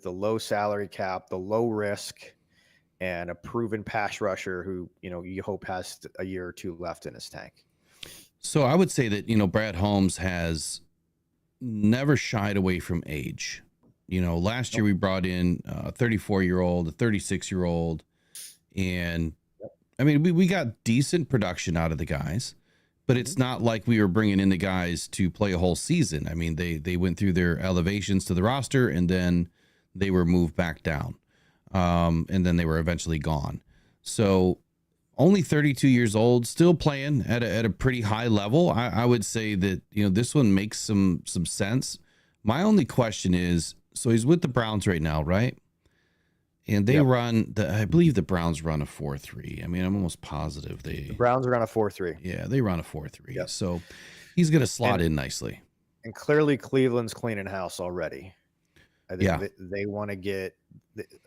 the low salary cap, the low risk, and a proven pass rusher who, you hope has a year or two left in his tank. So I would say that, Brad Holmes has never shied away from age. Last year we brought in a 34-year-old, a 36-year-old, and I mean, we got decent production out of the guys, but it's not like we were bringing in the guys to play a whole season. I mean, they went through their elevations to the roster, and then they were moved back down, and then they were eventually gone. So only 32 years old, still playing at a pretty high level. I would say that, this one makes some sense. My only question is, so he's with the Browns right now, right? And they run I believe the Browns run a 4-3. I mean, I'm almost positive The Browns are on a 4-3. yeah, they run a 4-3. Yep. So he's going to slot in nicely. And clearly Cleveland's cleaning house already. I think Yeah. they want to get,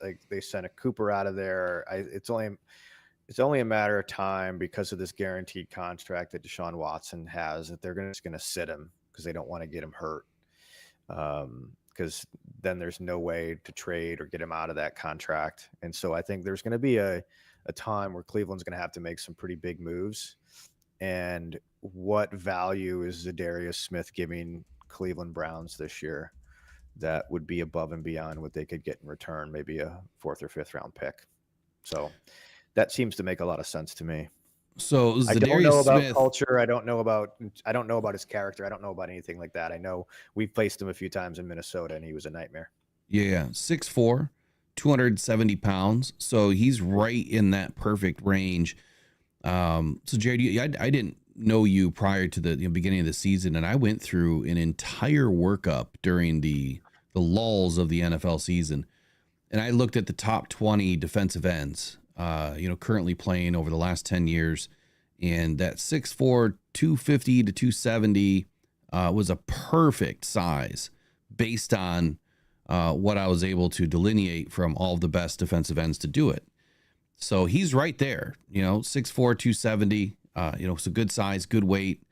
like, they sent a Cooper out of there. It's only a matter of time because of this guaranteed contract that Deshaun Watson has, that they're just going to sit him because they don't want to get him hurt. Because then there's no way to trade or get him out of that contract. And so I think there's going to be a time where Cleveland's going to have to make some pretty big moves. And what value is Darius Smith giving Cleveland Browns this year that would be above and beyond what they could get in return, maybe a 4th or 5th round pick? So that seems to make a lot of sense to me. So I don't know Zadarius about Smith, culture. I don't know about his character. I don't know about anything like that. I know we've placed him a few times in Minnesota and he was a nightmare. yeah, 6'4", 270 pounds. So he's right in that perfect range. So Jared, I didn't know you prior to the beginning of the season, and I went through an entire workup during the lulls of the NFL season, and I looked at the top 20 defensive ends, currently playing over the last 10 years, and that 6'4", 250 to 270 was a perfect size based on what I was able to delineate from all of the best defensive ends to do it. So he's right there, 6'4", 270, it's a good size, good weight.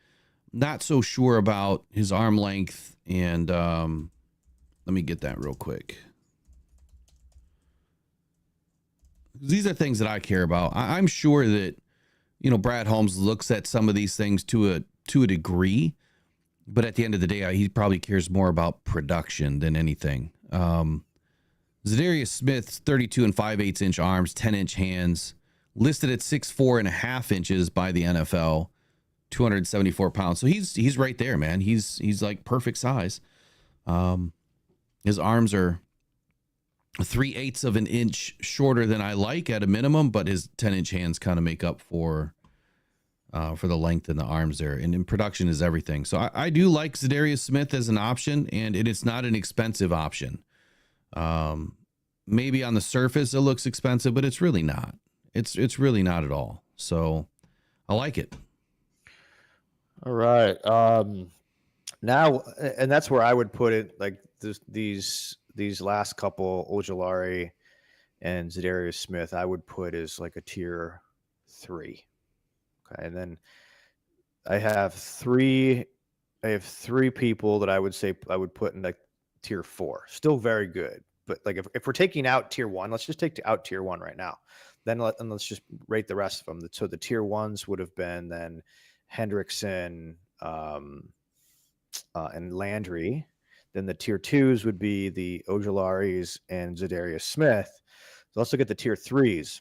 Not so sure about his arm length. And let me get that real quick. These are things that I care about. I'm sure that, Brad Holmes looks at some of these things to a degree, but at the end of the day, he probably cares more about production than anything. Zadarius Smith's 32 and 5/8 inch arms, 10-inch hands, listed at 6'4.5 inches by the NFL, 274 pounds. So he's right there, man. He's like perfect size. His arms are 3/8 of an inch shorter than I like at a minimum, but his 10-inch hands kind of make up for the length in the arms there. And in production is everything. So I do like Zadarius Smith as an option, and it's not an expensive option. Maybe on the surface it looks expensive, but it's really not. It's really not at all. So I like it. All right. Now, and that's where I would put it. Like these last couple, Ojulari and Zadarius Smith, I would put as like a tier 3. Okay, and then I have three people that I would say I would put in like tier 4. Still very good, but like if we're taking out tier 1, let's just take out tier 1 right now. Then let's just rate the rest of them. So the tier 1s would have been then Hendrickson and Landry. Then the tier 2s would be the Ojularis and Zadarius Smith. So let's look at the tier 3s.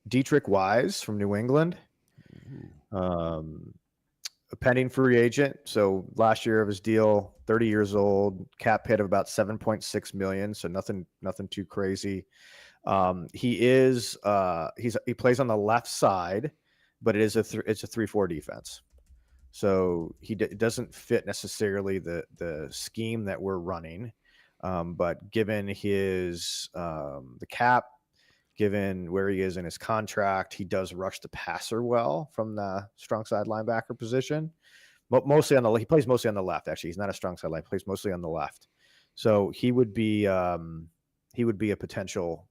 Dietrich Wise from New England. A pending free agent. So last year of his deal, 30 years old, cap hit of about 7.6 million. So nothing too crazy. He plays on the left side, but it's a 3-4 defense. So it doesn't fit necessarily the scheme that we're running. But given his the cap, given where he is in his contract, he does rush the passer well from the strong side linebacker position. He plays mostly on the left. Actually, he's not a strong side line. He plays mostly on the left. So he would be a potential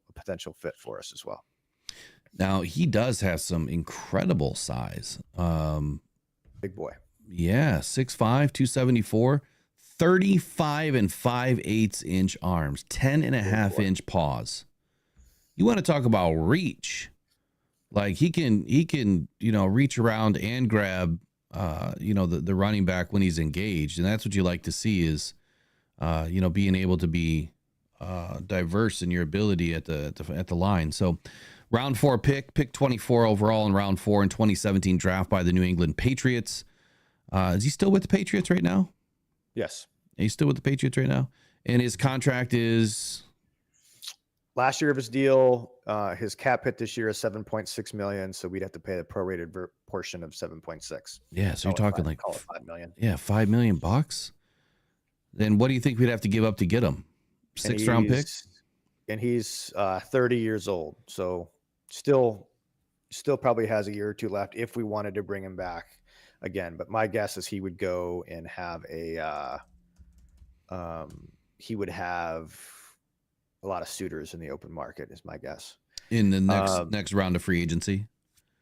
fit for us as well. Now he does have some incredible size. Big boy. Yeah, 6'5", 274, 35 and 5/8 inch arms, 10.5 inch paws. You want to talk about reach? Like he can, reach around and grab, the running back when he's engaged. And that's what you like to see is, being able to be diverse in your ability at the line. So round 4 pick 24 overall in round 4 in 2017 draft by the New England Patriots. Is he still with the Patriots right now? Yes. He's still with the Patriots right now. And his contract is last year of his deal. His cap hit this year is $7.6 million. So we'd have to pay the prorated portion of 7.6. Yeah. So you're talking call it $5 million. Yeah. $5 million bucks. Then what do you think we'd have to give up to get him? 6th round pick? And he's 30 years old. So still probably has a year or two left if we wanted to bring him back again. But my guess is he would go and have he would have a lot of suitors in the open market is my guess. In the next round of free agency?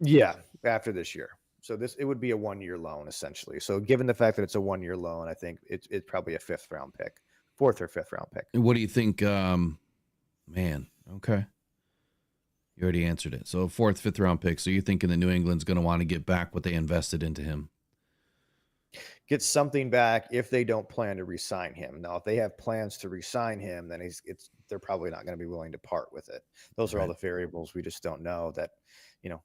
Yeah, after this year. So it would be a 1-year loan essentially. So given the fact that it's a 1-year loan, I think it's probably a 5th round pick, 4th or 5th round pick. What do you think? Man, okay. You already answered it. So 4th, 5th round pick. So you're thinking that New England's going to want to get back what they invested into him? Get something back if they don't plan to re-sign him. Now, if they have plans to re-sign him, then they're probably not going to be willing to part with it. Those are all the variables we just don't know. That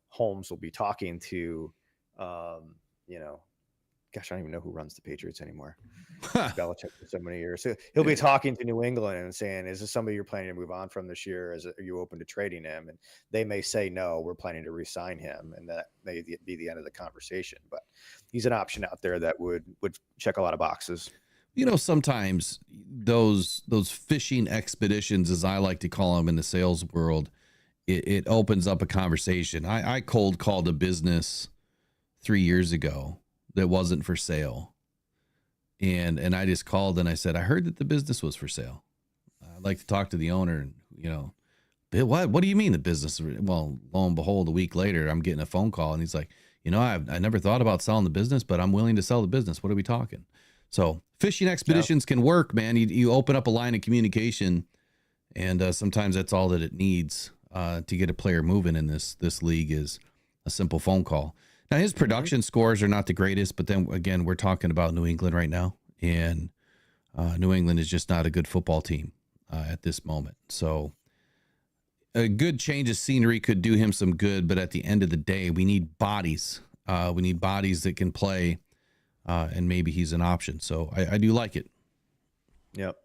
Holmes will be talking to, gosh, I don't even know who runs the Patriots anymore. Belichick for so many years. So he'll be talking to New England and saying, is this somebody you're planning to move on from this year? Are you open to trading him? And they may say, no, we're planning to re-sign him. And that may be the end of the conversation. But he's an option out there that would check a lot of boxes. Sometimes those fishing expeditions, as I like to call them in the sales world, it opens up a conversation. I cold called a business 3 years ago that wasn't for sale. And I just called and I said, I heard that the business was for sale. I'd like to talk to the owner. And, what do you mean the business? Well, lo and behold, a week later, I'm getting a phone call and he's like, I never thought about selling the business, but I'm willing to sell the business. What are we talking? So fishing expeditions can work, man. You open up a line of communication and sometimes that's all that it needs to get a player moving in this league is a simple phone call. Now, his production scores are not the greatest, but then again, we're talking about New England right now, and New England is just not a good football team at this moment. So a good change of scenery could do him some good, but at the end of the day, we need bodies. We need bodies that can play, and maybe he's an option. So I do like it. Yep.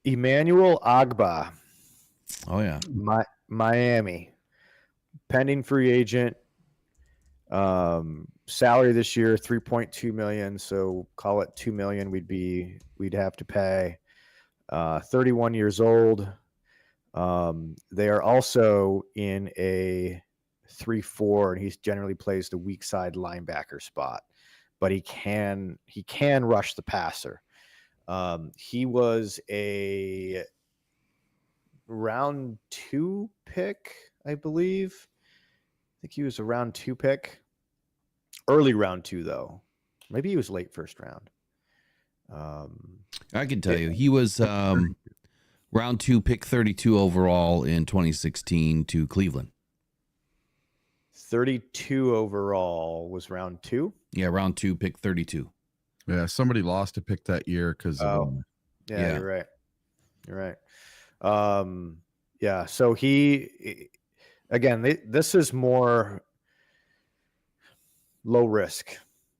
Emmanuel Agba. Oh, yeah. Miami. Pending free agent, salary this year, $3.2 million. So call it $2 million. We'd have to pay. 31 years old. They are also in a 3-4, and he generally plays the weak side linebacker spot, but he can rush the passer. He was a round 2 pick, I believe. I think he was a round 2 pick. Early round 2, though. Maybe he was late first round. I can tell you, he was round 2, pick 32 overall in 2016 to Cleveland. 32 overall was round 2? Yeah, round 2, pick 32. Yeah, somebody lost a pick that year because yeah, you're right. You're right. Yeah, so he again, this is more low risk.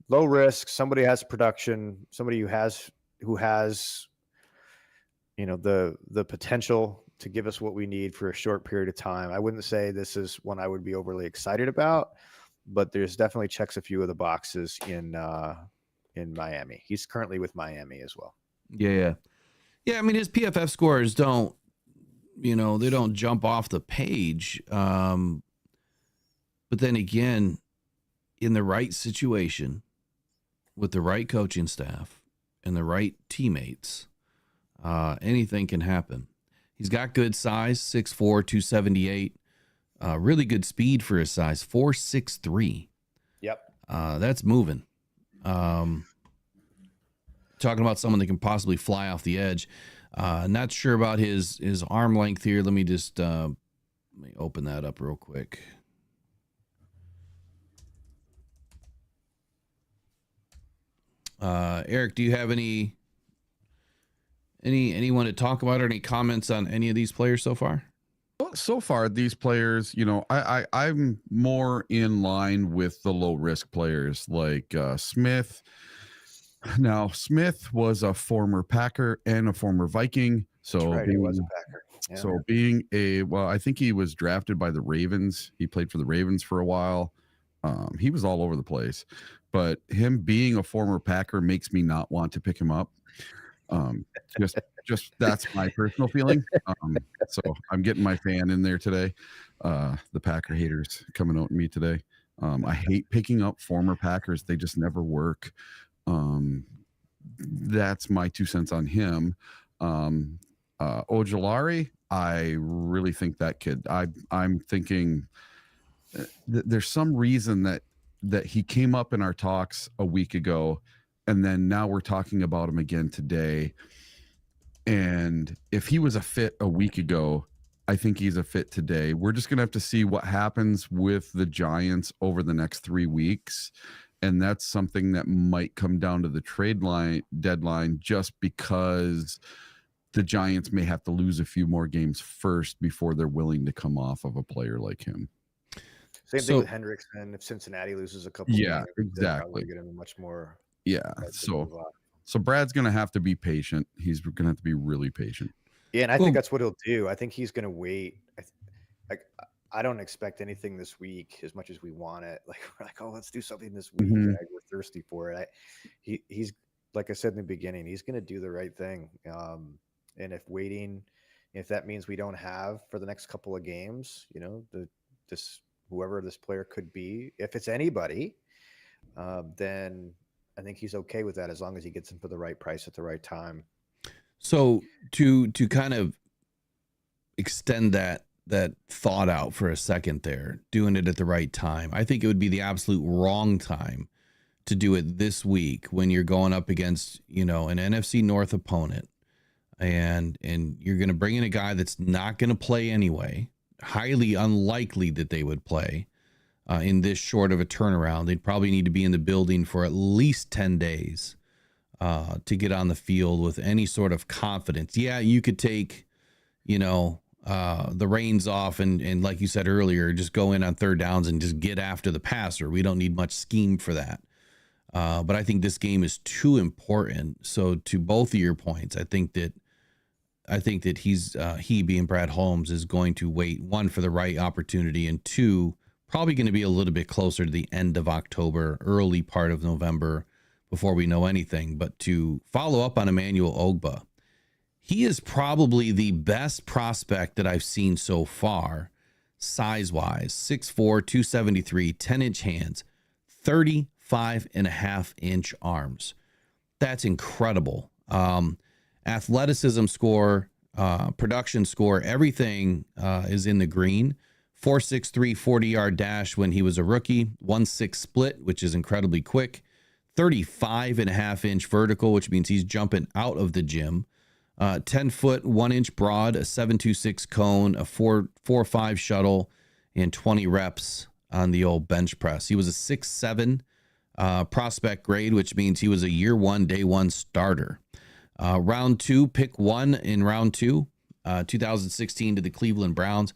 Low risk. Somebody has production. Somebody who has the potential to give us what we need for a short period of time. I wouldn't say this is one I would be overly excited about, but there's definitely checks a few of the boxes in Miami. He's currently with Miami as well. Yeah. I mean, his PFF scores don't. They don't jump off the page. But then again, in the right situation, with the right coaching staff and the right teammates, anything can happen. He's got good size, 6'4", 278. Really good speed for his size, 4.63. Yep. That's moving. talking about someone that can possibly fly off the edge. Not sure about his arm length here. Let me just let me open that up real quick. Eric, do you have anyone to talk about or any comments on any of these players so far? Well, so far, these players, I'm more in line with the low risk players like Smith. Now, Smith was a former Packer and a former Viking. So That's right, he was a Packer. Yeah. So I think he was drafted by the Ravens. He played for the Ravens for a while. He was all over the place, but him being a former Packer makes me not want to pick him up. Just that's my personal feeling. So I'm getting my fan in there today. The Packer haters coming out at me today. I hate picking up former Packers. They just never work. That's my 2 cents on him. Ojulari, I really think that kid. I'm thinking there's some reason that he came up in our talks a week ago, and then now we're talking about him again today. And if he was a fit a week ago, I think he's a fit today. We're just going to have to see what happens with the Giants over the next 3 weeks. And that's something that might come down to the trade deadline, just because the Giants may have to lose a few more games first before they're willing to come off of a player like him. Same thing with Hendrickson. If Cincinnati loses a couple, yeah, games, exactly. Get him much more. Yeah. So Brad's going to have to be patient. He's going to have to be really patient. Yeah, and I think that's what he'll do. I think he's going to wait. I don't expect anything this week as much as we want it. Like, we're like, oh, let's do something this week. Mm-hmm. We're thirsty for it. He's like I said in the beginning, he's going to do the right thing. And if that means we don't have for the next couple of games, whoever this player could be, if it's anybody, then I think he's okay with that as long as he gets him for the right price at the right time. So to kind of extend that thought out for a second there, doing it at the right time, I think it would be the absolute wrong time to do it this week when you're going up against, an NFC North opponent, and you're going to bring in a guy that's not going to play anyway. Highly unlikely that they would play in this short of a turnaround. They'd probably need to be in the building for at least 10 days to get on the field with any sort of confidence. Yeah, you could take, the reins off and like you said earlier, just go in on third downs and just get after the passer. We don't need much scheme for that. But I think this game is too important. So to both of your points, I think that he being Brad Holmes is going to wait, one, for the right opportunity, and two, probably going to be a little bit closer to the end of October, early part of November before we know anything. But to follow up on Emmanuel Ogbah, he is probably the best prospect that I've seen so far, size-wise. 6'4", 273, 10-inch hands, 35.5-inch arms. That's incredible. Athleticism score, production score, everything is in the green. 4.63 40-yard dash when he was a rookie. 1.6 split, which is incredibly quick. 35.5-inch vertical, which means he's jumping out of the gym. 10-foot, 1-inch broad, a 7.26 cone, a 4.5 shuttle, and 20 reps on the old bench press. He was a 6'7" prospect grade, which means he was a year one, day one starter. Round two, pick one in round two, 2016 to the Cleveland Browns.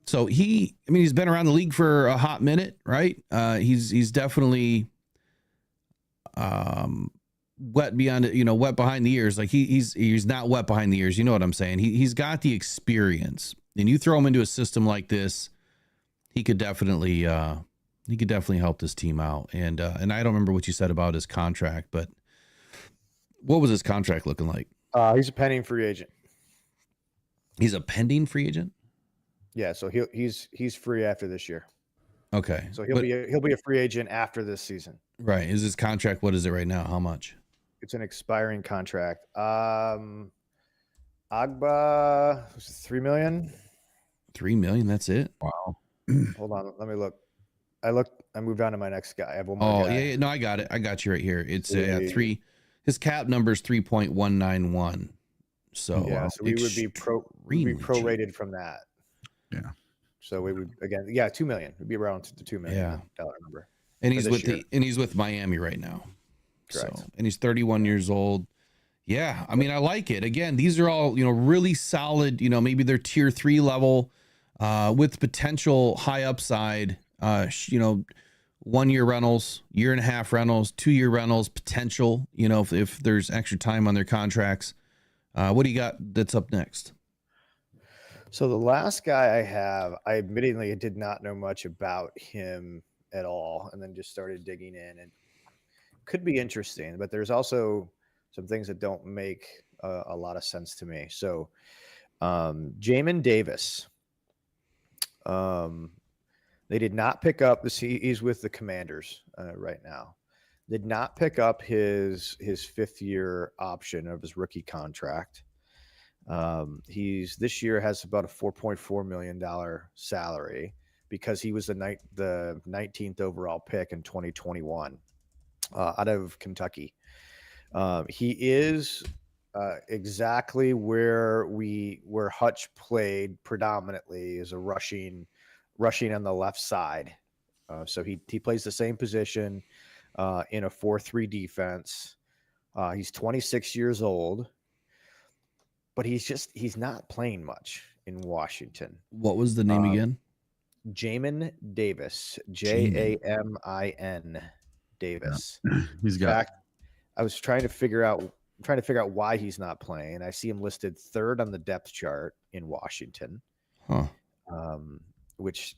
So he's been around the league for a hot minute, right? He's definitely wet beyond, wet behind the ears. Like he's not wet behind the ears. You know what I'm saying? He's got the experience, and you throw him into a system like this, he could definitely help this team out. And I don't remember what you said about his contract, but what was his contract looking like? He's a pending free agent. He's a pending free agent? Yeah, so he's free after this year. Okay. So he'll be a free agent after this season. Right. Is his contract, what is it right now? How much? It's an expiring contract. Agba was $3 million. $3 million, that's it? Wow. Hold on, let me look. I moved on to my next guy. I have one more. Oh, guy. yeah, no, I got it. I got you right here. It's his His cap number is 3.191. So Yeah, so we would be extremely cheap. prorated from that. Yeah. So we would again, 2 million. It'd be around the $2 million number. And for he's this with year. he's with Miami right now. Correct. So, and he's 31 years old. Yeah, I mean, I like it. Again, these are all, really solid, maybe they're tier 3 level with potential high upside, 1 year rentals, year and a half rentals, 2 year rentals, potential, if there's extra time on their contracts. What do you got that's up next? So the last guy I have, I admittedly did not know much about him at all, and then just started digging in, and could be interesting, but there's also some things that don't make a lot of sense to me. So Jamin Davis, they did not pick up he's with the Commanders right now. Did not pick up his 5th year option of his rookie contract. He's this year has about a $4.4 million salary because he was the 19th overall pick in 2021 out of Kentucky. He is exactly where Hutch played predominantly, is a rushing on the left side. So he plays the same position in a 4-3 defense. He's 26 years old, but he's not playing much in Washington. What was the name again? Jamin Davis, Jamin Davis. Yeah. He's got. In fact, I was trying to figure out why he's not playing. I see him listed 3rd on the depth chart in Washington, which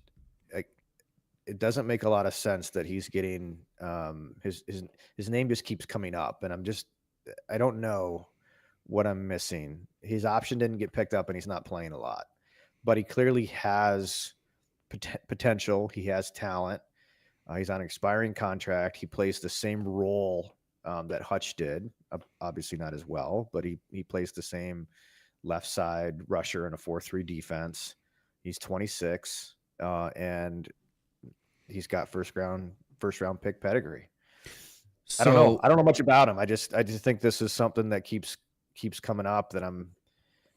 it doesn't make a lot of sense that he's getting his name just keeps coming up, and I don't know what I'm missing. His option didn't get picked up, and he's not playing a lot, but he clearly has potential. He has talent. He's on an expiring contract. He plays the same role that Hutch did, obviously not as well, but he plays the same left side rusher in a 4-3 defense. He's 26, and he's got first round pick pedigree. So, I don't know much about him. I just think this is something that keeps coming up that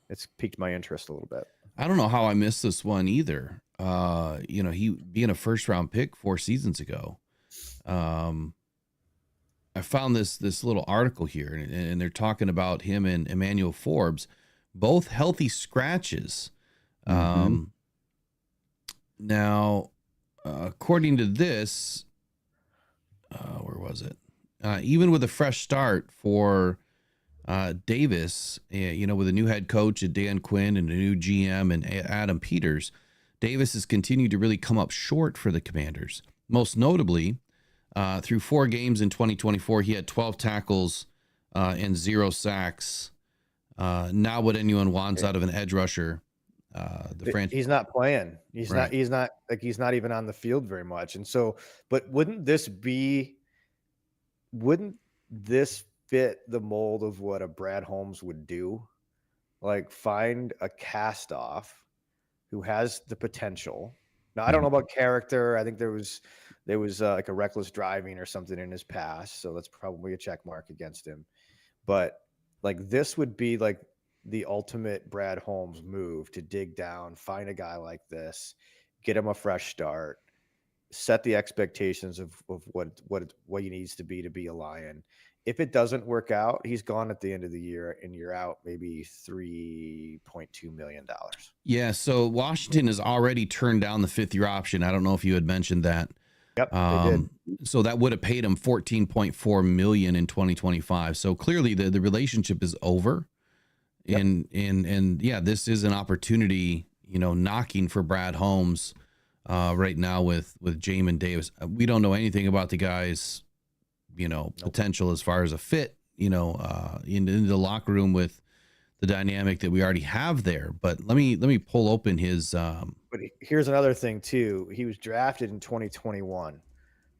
it's piqued my interest a little bit. I don't know how I missed this one either. He being a first round pick 4 seasons ago. I found this little article here, and they're talking about him and Emmanuel Forbes, both healthy scratches. Now, according to this, where was it? Even with a fresh start for Davis, with a new head coach at Dan Quinn and a new GM and Adam Peters, Davis has continued to really come up short for the Commanders. Most notably, through 4 games in 2024, he had 12 tackles and 0 sacks. Not what anyone wants out of an edge rusher. He's not playing. He's not even on the field very much. And so, but wouldn't this fit the mold of what a Brad Holmes would do? Like, find a cast off who has the potential. Now, I don't know about character. I think there was like a reckless driving or something in his past, so that's probably a check mark against him. But like, this would be like the ultimate Brad Holmes move, to dig down, find a guy like this, get him a fresh start, set the expectations of what he needs to be a Lion. If it doesn't work out, he's gone at the end of the year, and you're out maybe $3.2 million. Yeah, so Washington has already turned down the 5th year option. I don't know if you had mentioned that. Yep, they did. So that would have paid him $14.4 million in 2025. So clearly the relationship is over. Yep. And yeah, this is an opportunity, knocking for Brad Holmes right now with Jamin Davis. We don't know anything about the guy's, potential as far as a fit, in the locker room with the dynamic that we already have there. But let me pull open his. But here's another thing too. He was drafted in 2021,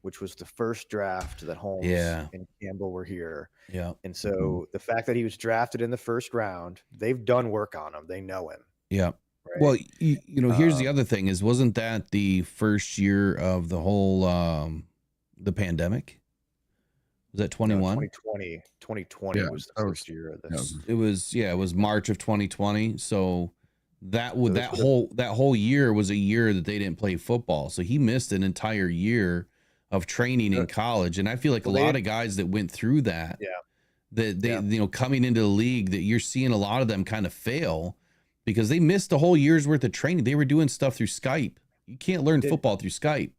which was the first draft that Holmes and Campbell were here. Yeah. And so the fact that he was drafted in the first round, they've done work on him. They know him. Yeah. Right? Well, here's the other thing is, wasn't that the first year of the whole, the pandemic? Was that No, 21? 2020 Yeah, was the that was- first year of yeah. this. It was March of 2020. So that would So this would've- that whole year was a year that they didn't play football. So he missed an entire year of training in college. And I feel like Well, a they lot had- of guys that went through that, Yeah. that they, Yeah. you know, coming into the league, that you're seeing a lot of them kind of fail because they missed a whole year's worth of training. They were doing stuff through Skype. You can't learn football through Skype.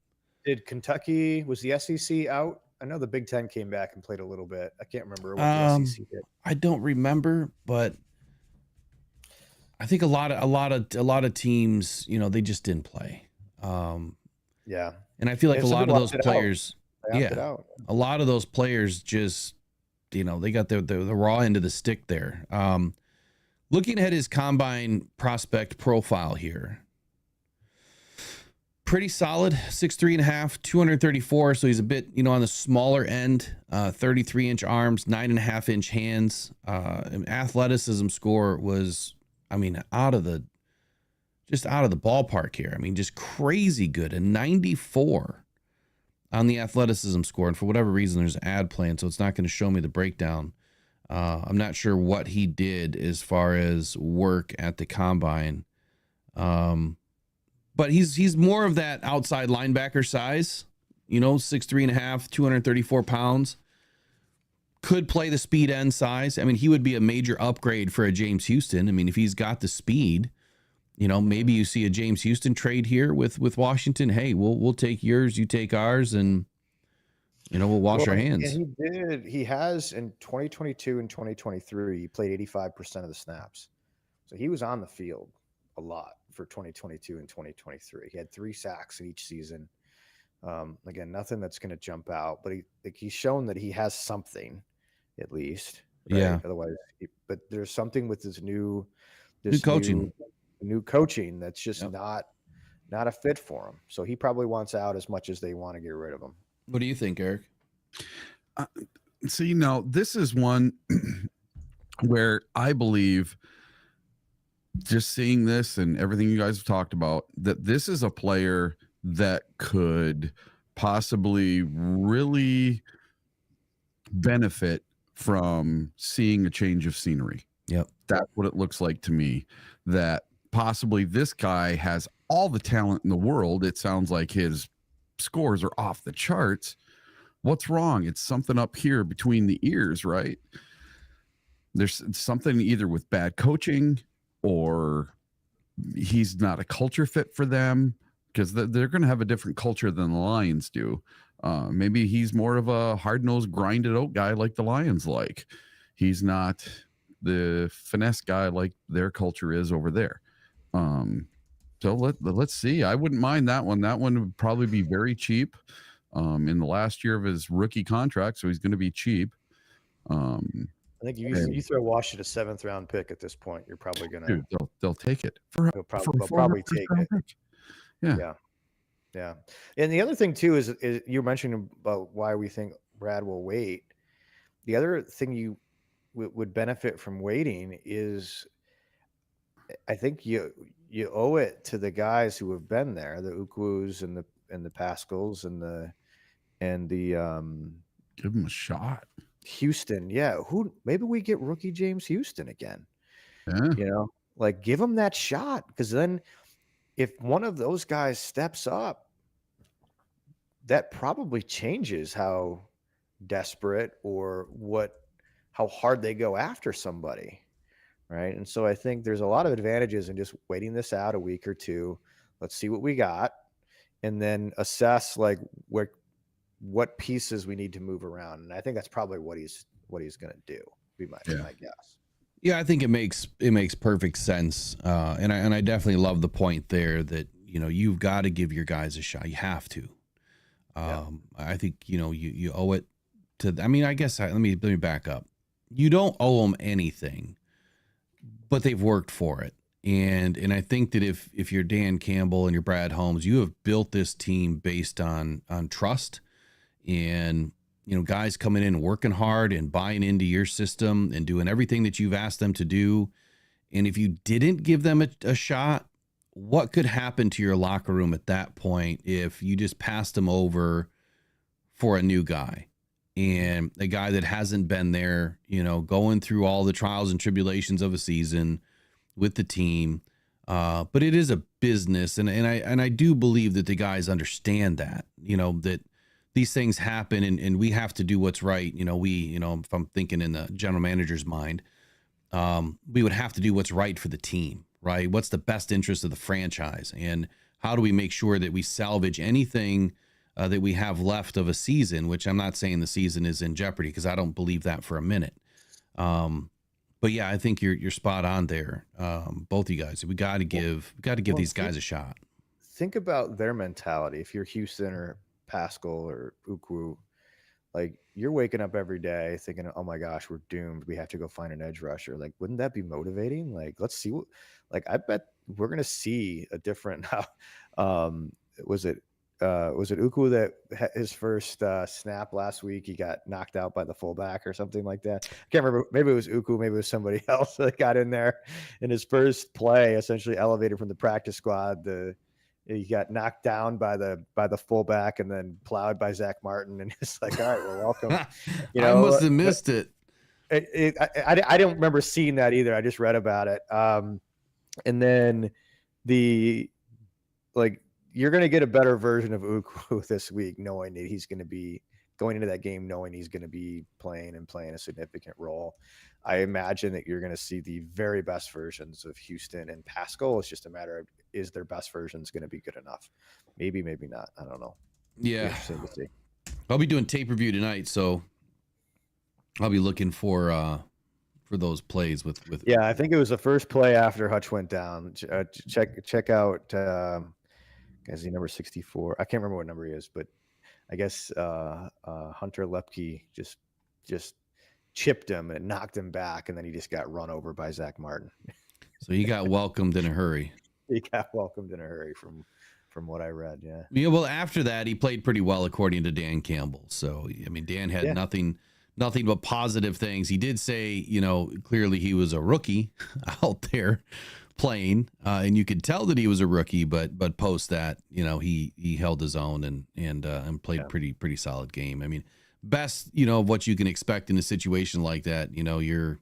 Did Kentucky, was the SEC out? I know the Big Ten came back and played a little bit. I can't remember what the SEC did. I don't remember, but I think a lot of teams, you know, they just didn't play. Yeah. And I feel like And a some lot of people those opted out. players, They opted out. a lot of those players just, you know, they got the raw end of the stick there. Looking at his combine prospect profile here, pretty solid, 6'3.5", 234. So he's a bit, you know, on the smaller end, 33-inch arms, 9.5-inch hands. Athleticism score was, I mean, out of the ballpark here. I mean, just crazy good. A 94 on the athleticism score. And for whatever reason, there's an ad playing, so it's not going to show me the breakdown. I'm not sure what he did as far as work at the combine. But he's more of that outside linebacker size, you know, 6'3.5", 234 pounds. Could play the speed end size. I mean, he would be a major upgrade for a James Houston. I mean, if he's got the speed, you know, maybe you see a James Houston trade here with Washington. Hey, we'll take yours, you take ours, and you know, we'll wash our hands. And he has in 2022 and 2023, he played 85% of the snaps. So he was on the field a lot for 2022 and 2023. He had 3 sacks in each season. Again, nothing that's going to jump out, but he's shown that he has something at least. Right? Yeah. Otherwise, but there's something with this new coaching. new coaching that's just not a fit for him. So he probably wants out as much as they want to get rid of him. What do you think, Eric? So, you know, this is one where I believe, just seeing this and everything you guys have talked about, that this is a player that could possibly really benefit from seeing a change of scenery. Yep. That's what it looks like to me, that possibly this guy has all the talent in the world. It sounds like his scores are off the charts. What's wrong? It's something up here between the ears, right? There's something either with bad coaching, or he's not a culture fit for them, because they're going to have a different culture than the Lions do. Maybe he's more of a hard-nosed, grinded out guy like the Lions like. He's not the finesse guy like their culture is over there. So let's see. I wouldn't mind that one. That one would probably be very cheap in the last year of his rookie contract, so he's going to be cheap. I think you throw Washington a 7th round pick at this point, you're probably going to. Dude, they'll take it. They'll probably take it. Pick. Yeah. And the other thing too is you mentioned about why we think Brad will wait. The other thing you would benefit from waiting is, I think you owe it to the guys who have been there, the Ukwus and the Pascals and the give him a shot. Houston. Yeah. Maybe we get rookie James Houston again. Yeah. You know, like give him that shot, because then if one of those guys steps up, that probably changes how desperate or how hard they go after somebody. Right. And so I think there's a lot of advantages in just waiting this out a week or two. Let's see what we got, and then assess like what pieces we need to move around. And I think that's probably what he's going to do. Be my guess. Yeah, I think it makes perfect sense. And I definitely love the point there that, you know, you've got to give your guys a shot. You have to. I think, you know, you owe it to, I mean, I guess let me back up. You don't owe them anything, but they've worked for it. And I think that if you're Dan Campbell and you're Brad Holmes, you have built this team based on trust and, you know, guys coming in and working hard and buying into your system and doing everything that you've asked them to do. And if you didn't give them a shot, what could happen to your locker room at that point if you just passed them over for a new guy? and a guy that hasn't been there, you know, going through all the trials and tribulations of a season with the team. But it is a business, and I do believe that the guys understand that, you know, that these things happen, and we have to do what's right. You know, if I'm thinking in the general manager's mind, we would have to do what's right for the team, right? What's the best interest of the franchise, and how do we make sure that we salvage anything that we have left of a season, which I'm not saying the season is in jeopardy, because I don't believe that for a minute. But yeah, I think you're spot on there. Both of you guys, we got to give these guys a shot. Think about their mentality. If you're Houston or Pascal or Ukwu, like, you're waking up every day thinking, oh my gosh, we're doomed. We have to go find an edge rusher. Like, wouldn't that be motivating? Like, let's see what, like, I bet we're going to see a different, was it Ukwu that had his first snap last week? He got knocked out by the fullback or something like that. I can't remember. Maybe it was Ukwu. Maybe it was somebody else that got in there in his first play, essentially elevated from the practice squad. He got knocked down by the fullback and then plowed by Zach Martin. And it's like, all right, well, welcome. You know, I must have missed it. I don't remember seeing that either. I just read about it. And then you're going to get a better version of Ukwu this week, knowing that he's going to be going into that game, knowing he's going to be playing a significant role. I imagine that you're going to see the very best versions of Houston and Pascal. It's just a matter of, is their best versions going to be good enough? Maybe not. I don't know. Yeah. I'll be doing tape review tonight, so I'll be looking for those plays with. Yeah, I think it was the first play after Hutch went down. Check out. Is he number 64? I can't remember what number he is, but I guess Hunter Lepke just chipped him and knocked him back, and then he just got run over by Zach Martin. So he got welcomed in a hurry. He got welcomed in a hurry from what I read. Yeah. Yeah. Well, after that, he played pretty well, according to Dan Campbell. So, I mean, Dan had nothing but positive things. He did say, you know, clearly he was a rookie out there playing, and you could tell that he was a rookie, but post that, you know, he held his own and played pretty solid game. I mean, best, you know, of what you can expect in a situation like that. You know, you're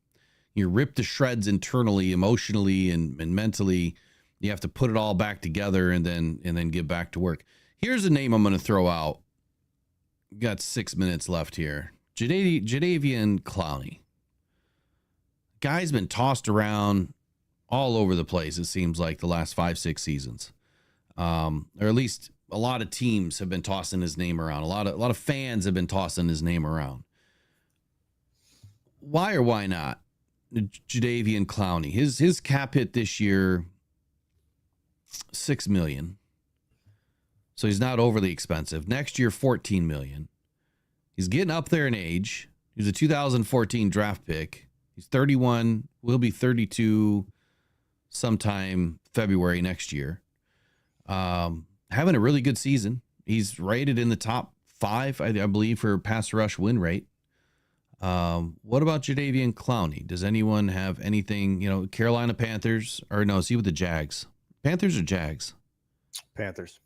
ripped to shreds internally, emotionally, and mentally. You have to put it all back together and then get back to work. Here's a name I'm going to throw out. Got 6 minutes left here. Jadeveon Clowney. Guy's been tossed around all over the place, it seems like, the last 5-6 seasons. Or at least a lot of teams have been tossing his name around. A lot of fans have been tossing his name around. Why or why not Jadeveon Clowney? His cap hit this year, $6 million. So he's not overly expensive. Next year, $14 million. He's getting up there in age. He's a 2014 draft pick. He's 31, will be 32 sometime February next year. Having a really good season. He's rated in the top 5, I believe, for pass rush win rate. What about Jadeveon Clowney? Does anyone have anything, you know, Carolina Panthers, or no, is he with the Jags? Panthers or Jags? Panthers.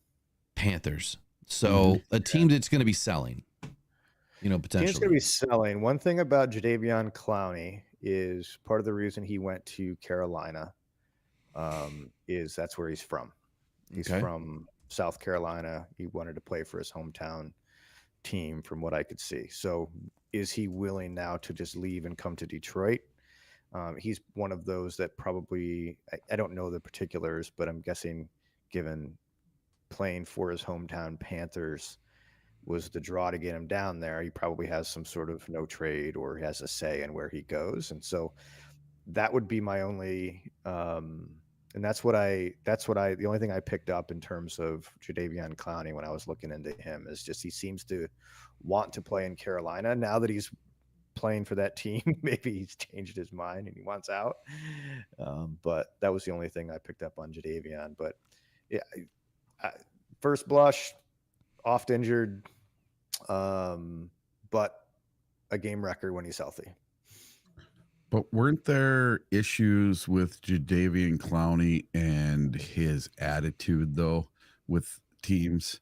So a team that's going to be selling, you know, potentially. Team's going to be selling. One thing about Jadeveon Clowney is part of the reason he went to Carolina is that's where he's from. He's from South Carolina. He wanted to play for his hometown team, from what I could see. So is he willing now to just leave and come to Detroit? He's one of those that probably, I don't know the particulars, but I'm guessing, given playing for his hometown Panthers was the draw to get him down there, he probably has some sort of no trade, or he has a say in where he goes. And so that would be my only, and the only thing I picked up in terms of Jadeveon Clowney when I was looking into him is just, he seems to want to play in Carolina. Now that he's playing for that team, maybe he's changed his mind and he wants out. But that was the only thing I picked up on Jadeveon. But yeah, first blush, oft injured, but a game record when he's healthy. But weren't there issues with Jadeveon Clowney and his attitude, though, with teams?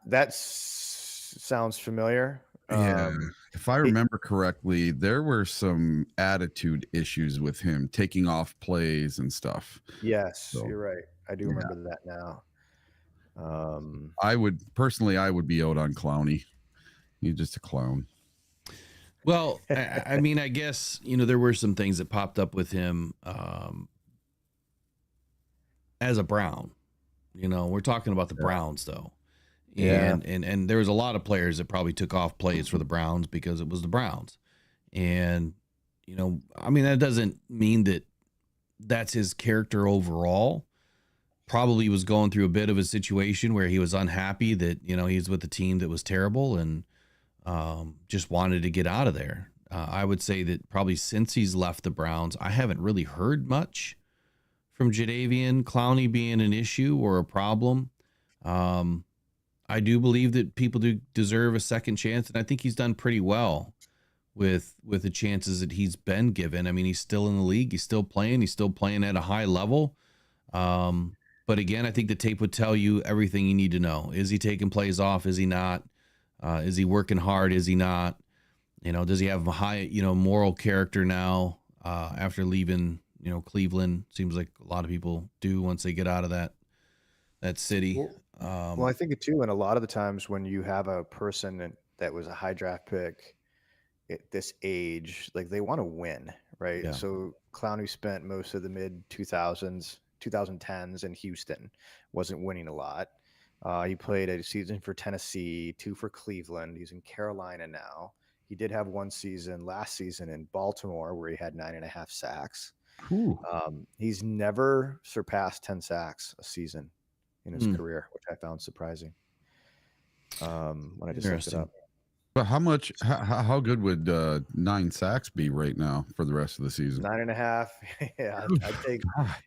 That's sounds familiar. Yeah. If I he- remember correctly, there were some attitude issues with him taking off plays and stuff. Yes, So, you're right. I do yeah. remember that now. I would be out on Clowney. He's just a clown. Well, I mean, I guess, there were some things that popped up with him as a Brown. We're talking about the Browns, though. And there was a lot of players that probably took off plays for the Browns because it was the Browns. And, I mean, that doesn't mean that that's his character overall. Probably was going through a bit of a situation where he was unhappy that, he's with a team that was terrible and just wanted to get out of there. I would say that probably since he's left the Browns, I haven't really heard much from Jadeveon Clowney being an issue or a problem. I do believe that people do deserve a second chance, and I think he's done pretty well with the chances that he's been given. I mean, he's still in the league. He's still playing at a high level. But again, I think the tape would tell you everything you need to know. Is he taking plays off? Is he not? Is he working hard? Is he not? Does he have a high, moral character now after leaving, Cleveland? Seems like a lot of people do once they get out of that city. Well, I think it too. And a lot of the times when you have a person that was a high draft pick at this age, like they want to win, right? Yeah. So Clowney spent most of the mid 2010s in Houston, wasn't winning a lot. He played a season for Tennessee, 2 for Cleveland. He's in Carolina now. He did have one season last season in Baltimore where he had 9.5 sacks. He's never surpassed 10 sacks a season in his career, which I found surprising when I just looked it up. But how good would 9 sacks be right now for the rest of the season? 9.5. Yeah, I think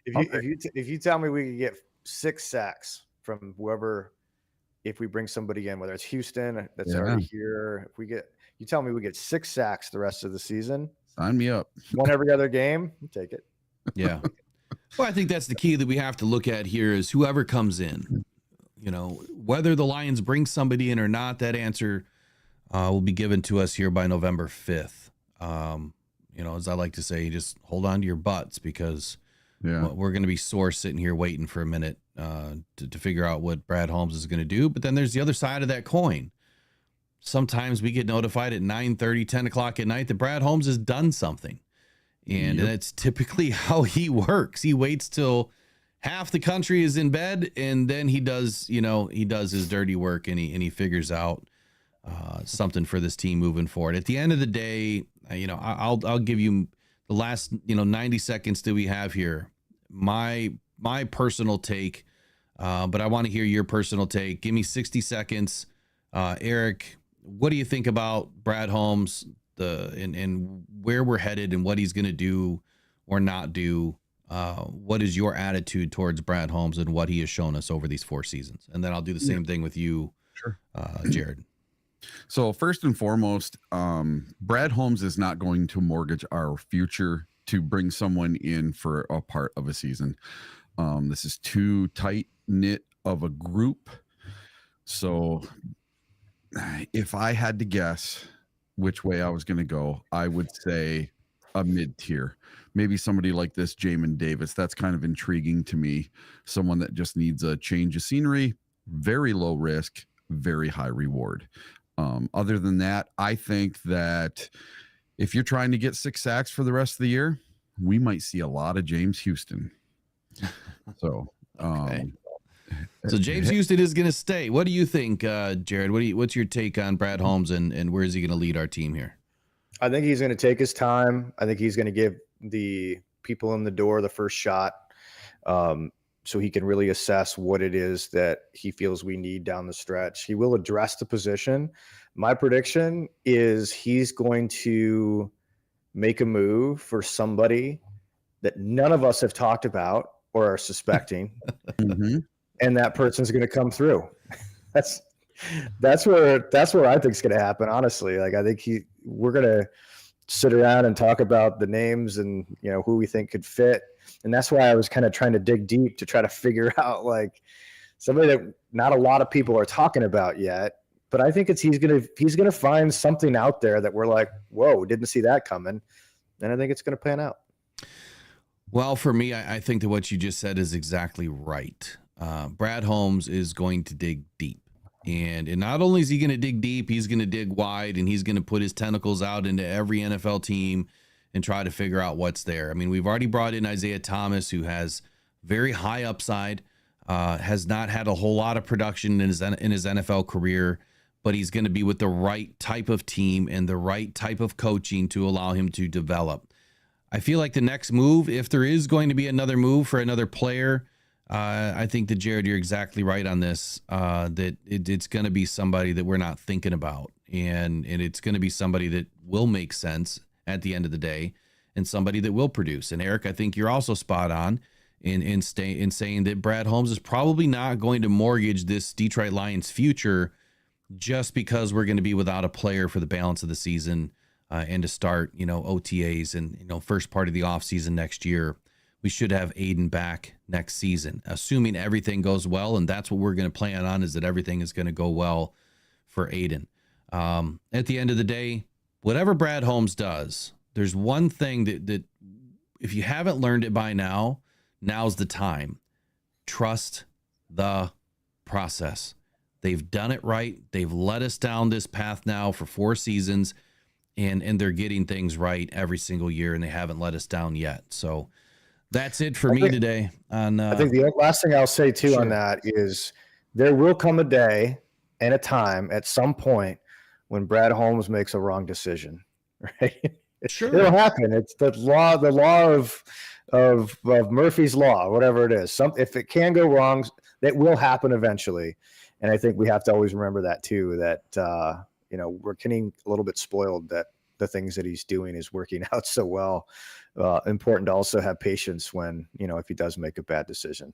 if you tell me we could get 6 sacks from whoever, if we bring somebody in, whether it's Houston that's already here, you tell me we get 6 sacks the rest of the season. Sign me up. One every other game, you take it. Yeah. Well, I think that's the key that we have to look at here is whoever comes in, whether the Lions bring somebody in or not, that answer will be given to us here by November 5th. As I like to say, just hold on to your butts because we're going to be sore sitting here waiting for a minute to figure out what Brad Holmes is going to do. But then there's the other side of that coin. Sometimes we get notified at 9:30, 10 o'clock at night that Brad Holmes has done something. And that's typically how he works. He waits till half the country is in bed and then he does his dirty work and he figures out something for this team moving forward. At the end of the day, I'll give you the last 90 seconds that we have here. My personal take, but I want to hear your personal take. Give me 60 seconds. Eric, what do you think about Brad Holmes, and where we're headed and what he's going to do or not do? What is your attitude towards Brad Holmes and what he has shown us over these 4 seasons? And then I'll do the same thing with you, Jared. So first and foremost, Brad Holmes is not going to mortgage our future to bring someone in for a part of a season. This is too tight knit of a group. So if I had to guess which way I was going to go, I would say a mid-tier. Maybe somebody like this, Jamin Davis. That's kind of intriguing to me. Someone that just needs a change of scenery, very low risk, very high reward. Other than that, I think that if you're trying to get 6 sacks for the rest of the year, we might see a lot of James Houston. So, So James Houston is going to stay. What do you think, Jared? What's your take on Brad Holmes and where is he going to lead our team here? I think he's going to take his time. I think he's going to give the people in the door the first shot, so he can really assess what it is that he feels we need down the stretch. He will address the position. My prediction is he's going to make a move for somebody that none of us have talked about or are suspecting. And that person's going to come through. That's where I think is going to happen. Honestly, like I think we're going to sit around and talk about the names and who we think could fit. And that's why I was kind of trying to dig deep to try to figure out like somebody that not a lot of people are talking about yet. but I think he's gonna find something out there that we're like, whoa, didn't see that coming, and I think it's gonna pan out. Well, for me, I think that what you just said is exactly right. Brad Holmes is going to dig deep. And not only is he going to dig deep, he's going to dig wide, and he's going to put his tentacles out into every NFL team and try to figure out what's there. I mean, we've already brought in Isaiah Thomas, who has very high upside, has not had a whole lot of production in his NFL career, but he's going to be with the right type of team and the right type of coaching to allow him to develop. I feel like the next move, if there is going to be another move for another player, I think that, Jared, you're exactly right on this, that it's going to be somebody that we're not thinking about. And it's going to be somebody that will make sense at the end of the day, and somebody that will produce. And Eric, I think you're also spot on in saying that Brad Holmes is probably not going to mortgage this Detroit Lions future just because we're going to be without a player for the balance of the season, and to start, OTAs and, first part of the offseason next year. We should have Aiden back next season, assuming everything goes well. And that's what we're going to plan on, is that everything is going to go well for Aiden. At the end of the day, whatever Brad Holmes does, there's one thing that if you haven't learned it by now, now's the time. Trust the process. They've done it right. They've led us down this path now for 4 seasons, and they're getting things right every single year, and they haven't let us down yet. So that's it for me today. I think the last thing I'll say too on that is there will come a day and a time at some point when Brad Holmes makes a wrong decision, right? Sure. It'll happen. It's the law of Murphy's Law, whatever it is. If it can go wrong, that will happen eventually. And I think we have to always remember that too, that, we're getting a little bit spoiled that the things that he's doing is working out so well. Important to also have patience when, if he does make a bad decision.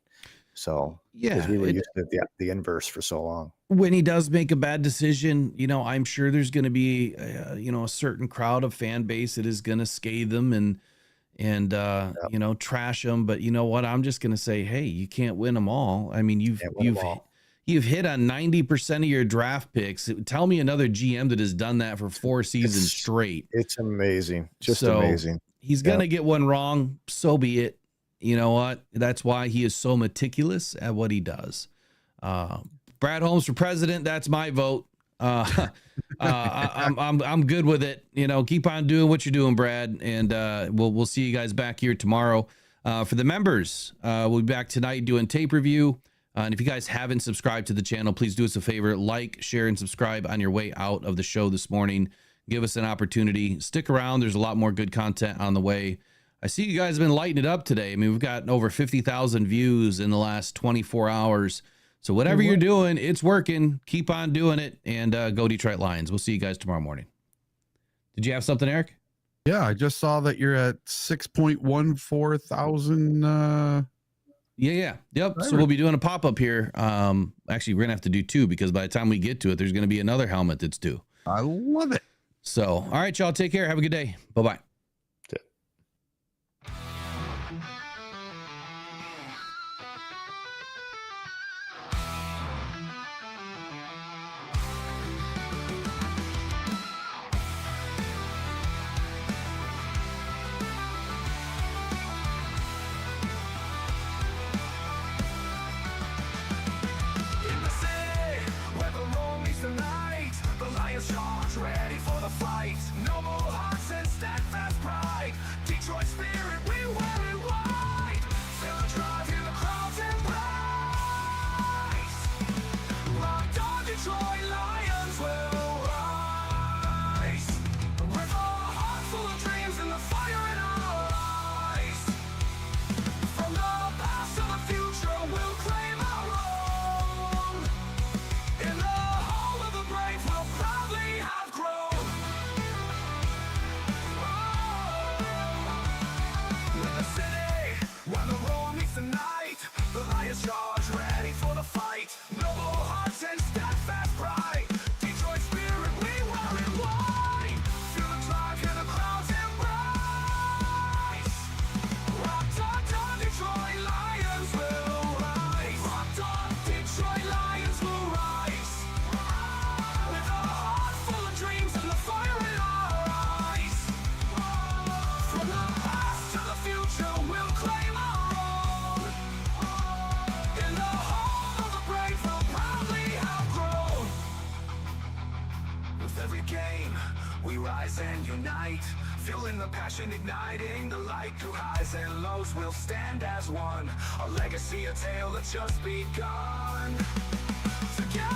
So, because we were used to the inverse for so long. When he does make a bad decision, I'm sure there's going to be, a certain crowd of fan base that is going to scathe them and trash them. But you know what? I'm just going to say, hey, you can't win them all. I mean, you've hit on 90% of your draft picks. Tell me another GM that has done that for 4 seasons straight. It's amazing. Just amazing. He's going to get one wrong. So be it. You know what? That's why he is so meticulous at what he does. Brad Holmes for president. That's my vote. I'm good with it. Keep on doing what you're doing, Brad. And we'll see you guys back here tomorrow. For the members, we'll be back tonight doing tape review. And if you guys haven't subscribed to the channel, please do us a favor, like, share, and subscribe on your way out of the show this morning. Give us an opportunity. Stick around. There's a lot more good content on the way. I see you guys have been lighting it up today. I mean, we've got over 50,000 views in the last 24 hours. So whatever you're doing, it's working. Keep on doing it, and go Detroit Lions. We'll see you guys tomorrow morning. Did you have something, Eric? Yeah, I just saw that you're at 6.14 thousand. Yeah. Yep. So we'll be doing a pop-up here. Actually, we're going to have to do 2 because by the time we get to it, there's going to be another helmet that's due. I love it. So, all right, y'all, take care. Have a good day. Bye-bye. In the city, where the road meets the night, the Lions charge, ready for the fight. No more hearts and steadfast. a passion igniting the light through highs and lows. We'll stand as one, a legacy, a tale that's just begun. Together